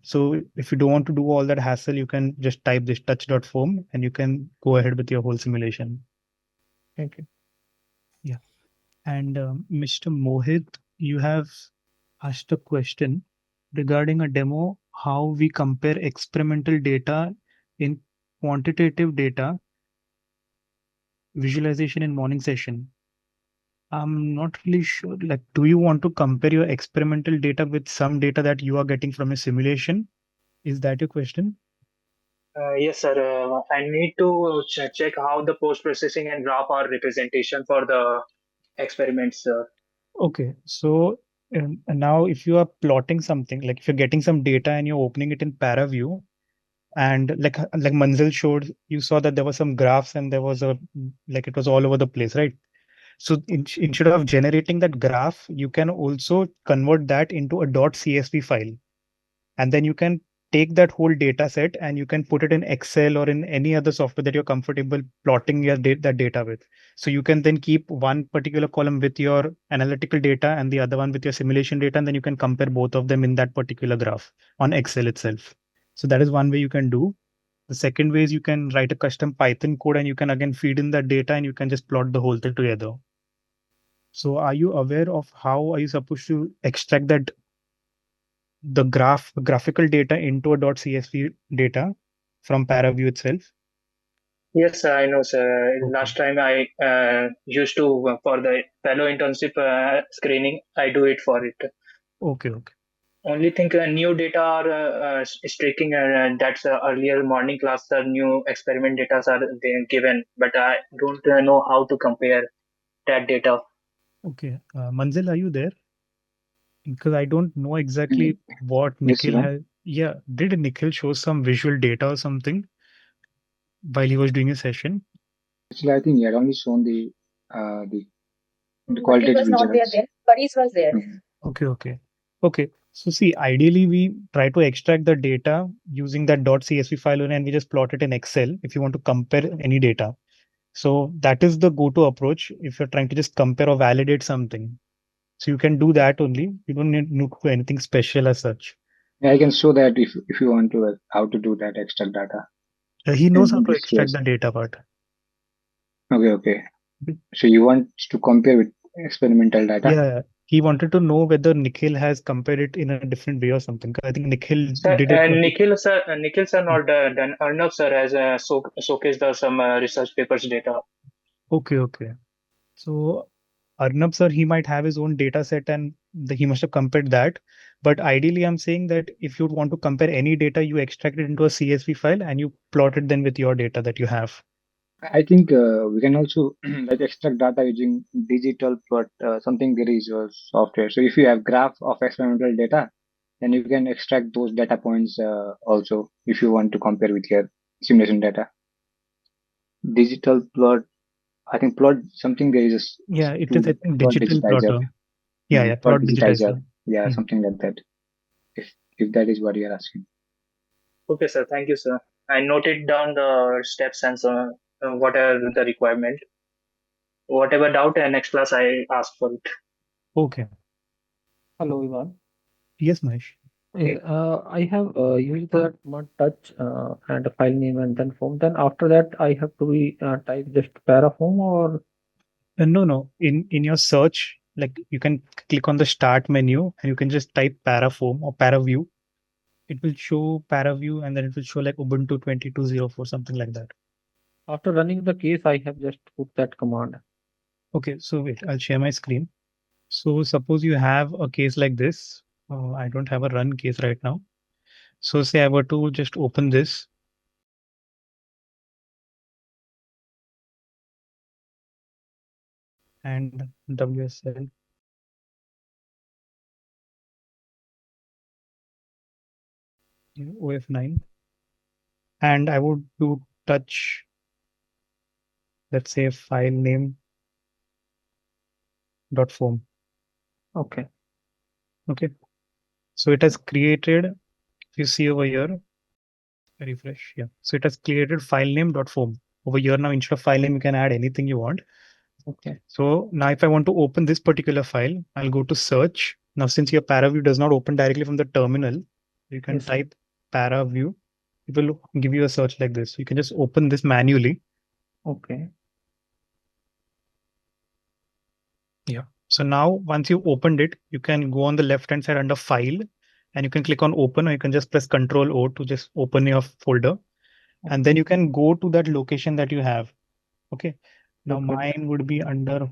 So if you don't want to do all that hassle, you can just type this touch.foam and you can go ahead with your whole simulation. Thank you. Yeah. And Mr. Mohit, you have asked a question regarding a demo, how we compare experimental data in quantitative data visualization in morning session. I'm not really sure, like, do you want to compare your experimental data with some data that you are getting from a simulation? Is that your question? Yes, sir. I need to check how the post-processing and graph are representation for the experiments. Okay, so now if you are plotting something, like if you're getting some data and you're opening it in ParaView, and like Manzil showed, you saw that there were some graphs and there was like it was all over the place, right? So instead of generating that graph, you can also convert that into a .csv file. And then you can take that whole data set and you can put it in Excel or in any other software that you're comfortable plotting that data with. So you can then keep one particular column with your analytical data and the other one with your simulation data, and then you can compare both of them in that particular graph on Excel itself. So that is one way you can do. The second way is you can write a custom Python code and you can again feed in that data and you can just plot the whole thing together. So are you aware of how are you supposed to extract that the graphical data into a .csv data from ParaView itself? Yes, I know, sir. Okay. Last time I used to for the fellow internship screening, I do it for it. Okay. Only thing new data are streaking, that's earlier morning class. New experiment data are given, but I don't know how to compare that data. Okay. Manzil, are you there? Because I don't know exactly what Yes, Nikhil yeah. has. Yeah. Did Nikhil show some visual data or something? while he was doing his session? Actually, I think he had only shown the Manjil qualitative was not there results. then. Paris was there. Okay. So see, ideally we try to extract the data using that .csv file only, and we just plot it in Excel if you want to compare any data. So that is the go-to approach if you're trying to just compare or validate something. So you can do that only. You don't need to do anything special as such. Yeah, I can show that if you want to how to do that extract data. He knows how In to this extract case. the data part. Okay. So you want to compare with experimental data? Yeah, he wanted to know whether Nikhil has compared it in a different way or something. I think Nikhil Sir, did it. Nikhil sir not done. Arnav sir has showcased some research papers data. Okay. So Arnab sir, he might have his own data set and he must have compared that. But ideally, I'm saying that if you want to compare any data, you extract it into a CSV file and you plot it then with your data that you have. I think we can also like extract data using digital plot, something there is software. So if you have graph of experimental data, then you can extract those data points also if you want to compare with your simulation data. Digital plot, I think plot something there is Yeah, it is, I think, plot digital digitizer. plotter. Yeah, Plot plot digitizer. Yeah, Hmm. something like that. If that is what you are asking. Okay, sir. Thank you, sir. I noted down the steps and so what are the requirement. Whatever doubt, next class I ask for it. Okay. Hello, Ivan. Yes, Mahesh. I have used that one touch and a file name and then form. Then after that, I have to be type just paraform or No. In your search, like you can click on the start menu and you can just type paraform or paraview. It will show paraview and then it will show like Ubuntu 2204, something like that. after running the case, I have just put that command. Okay, so wait, I'll share my screen. So suppose you have a case like this. I don't have a run case right now. So say I were to just open this. And WSL. OF9. And I would do touch, let's say file name .foam. Okay. Okay. So it has created, if you see over here, refresh. Yeah. So it has created file name .foam. Over here now, instead of file name, you can add anything you want. Okay. So now if I want to open this particular file, I'll go to search. Now, since your paraview does not open directly from the terminal, you can Yes. type paraview. It will give you a search like this. You can just open this manually. Okay. Yeah. So now once you opened it, you can go on the left hand side under file and you can click on open, or you can just press Ctrl O to just open your folder. And then you can go to that location that you have. Okay. Now Okay. mine would be under.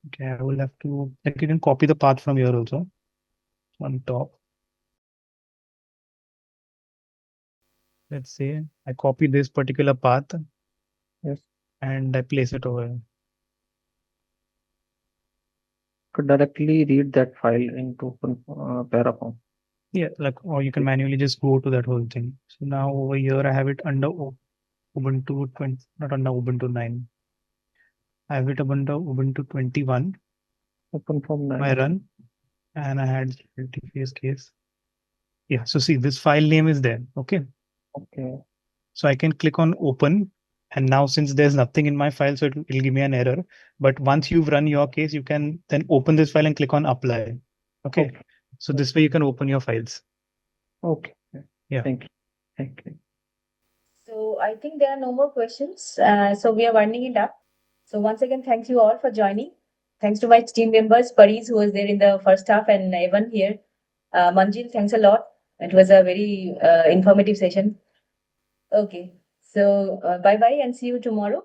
Okay, I will have to, like, you can copy the path from here also on top. Let's say I copy this particular path. Yes. And I place it over here. Could directly read that file into paraform. Yeah, like, or you can manually just go to that whole thing. So now over here, I have it under Ubuntu 20, not under Ubuntu 9. I have it under Ubuntu 21. OpenFOAM 9. I run and I had multi-phase case. Yeah, so see, this file name is there. Okay. Okay. So I can click on open. And now since there's nothing in my file, so it'll give me an error. But once you've run your case, you can then open this file and click on apply. Okay. So this way you can open your files. Okay. Yeah. Thank you. Thank you. So I think there are no more questions. So we are winding it up. So once again, thank you all for joining. Thanks to my team members, Paris, who was there in the first half, and Evan here. Manjil, thanks a lot. It was a very informative session. Okay. So bye-bye and see you tomorrow.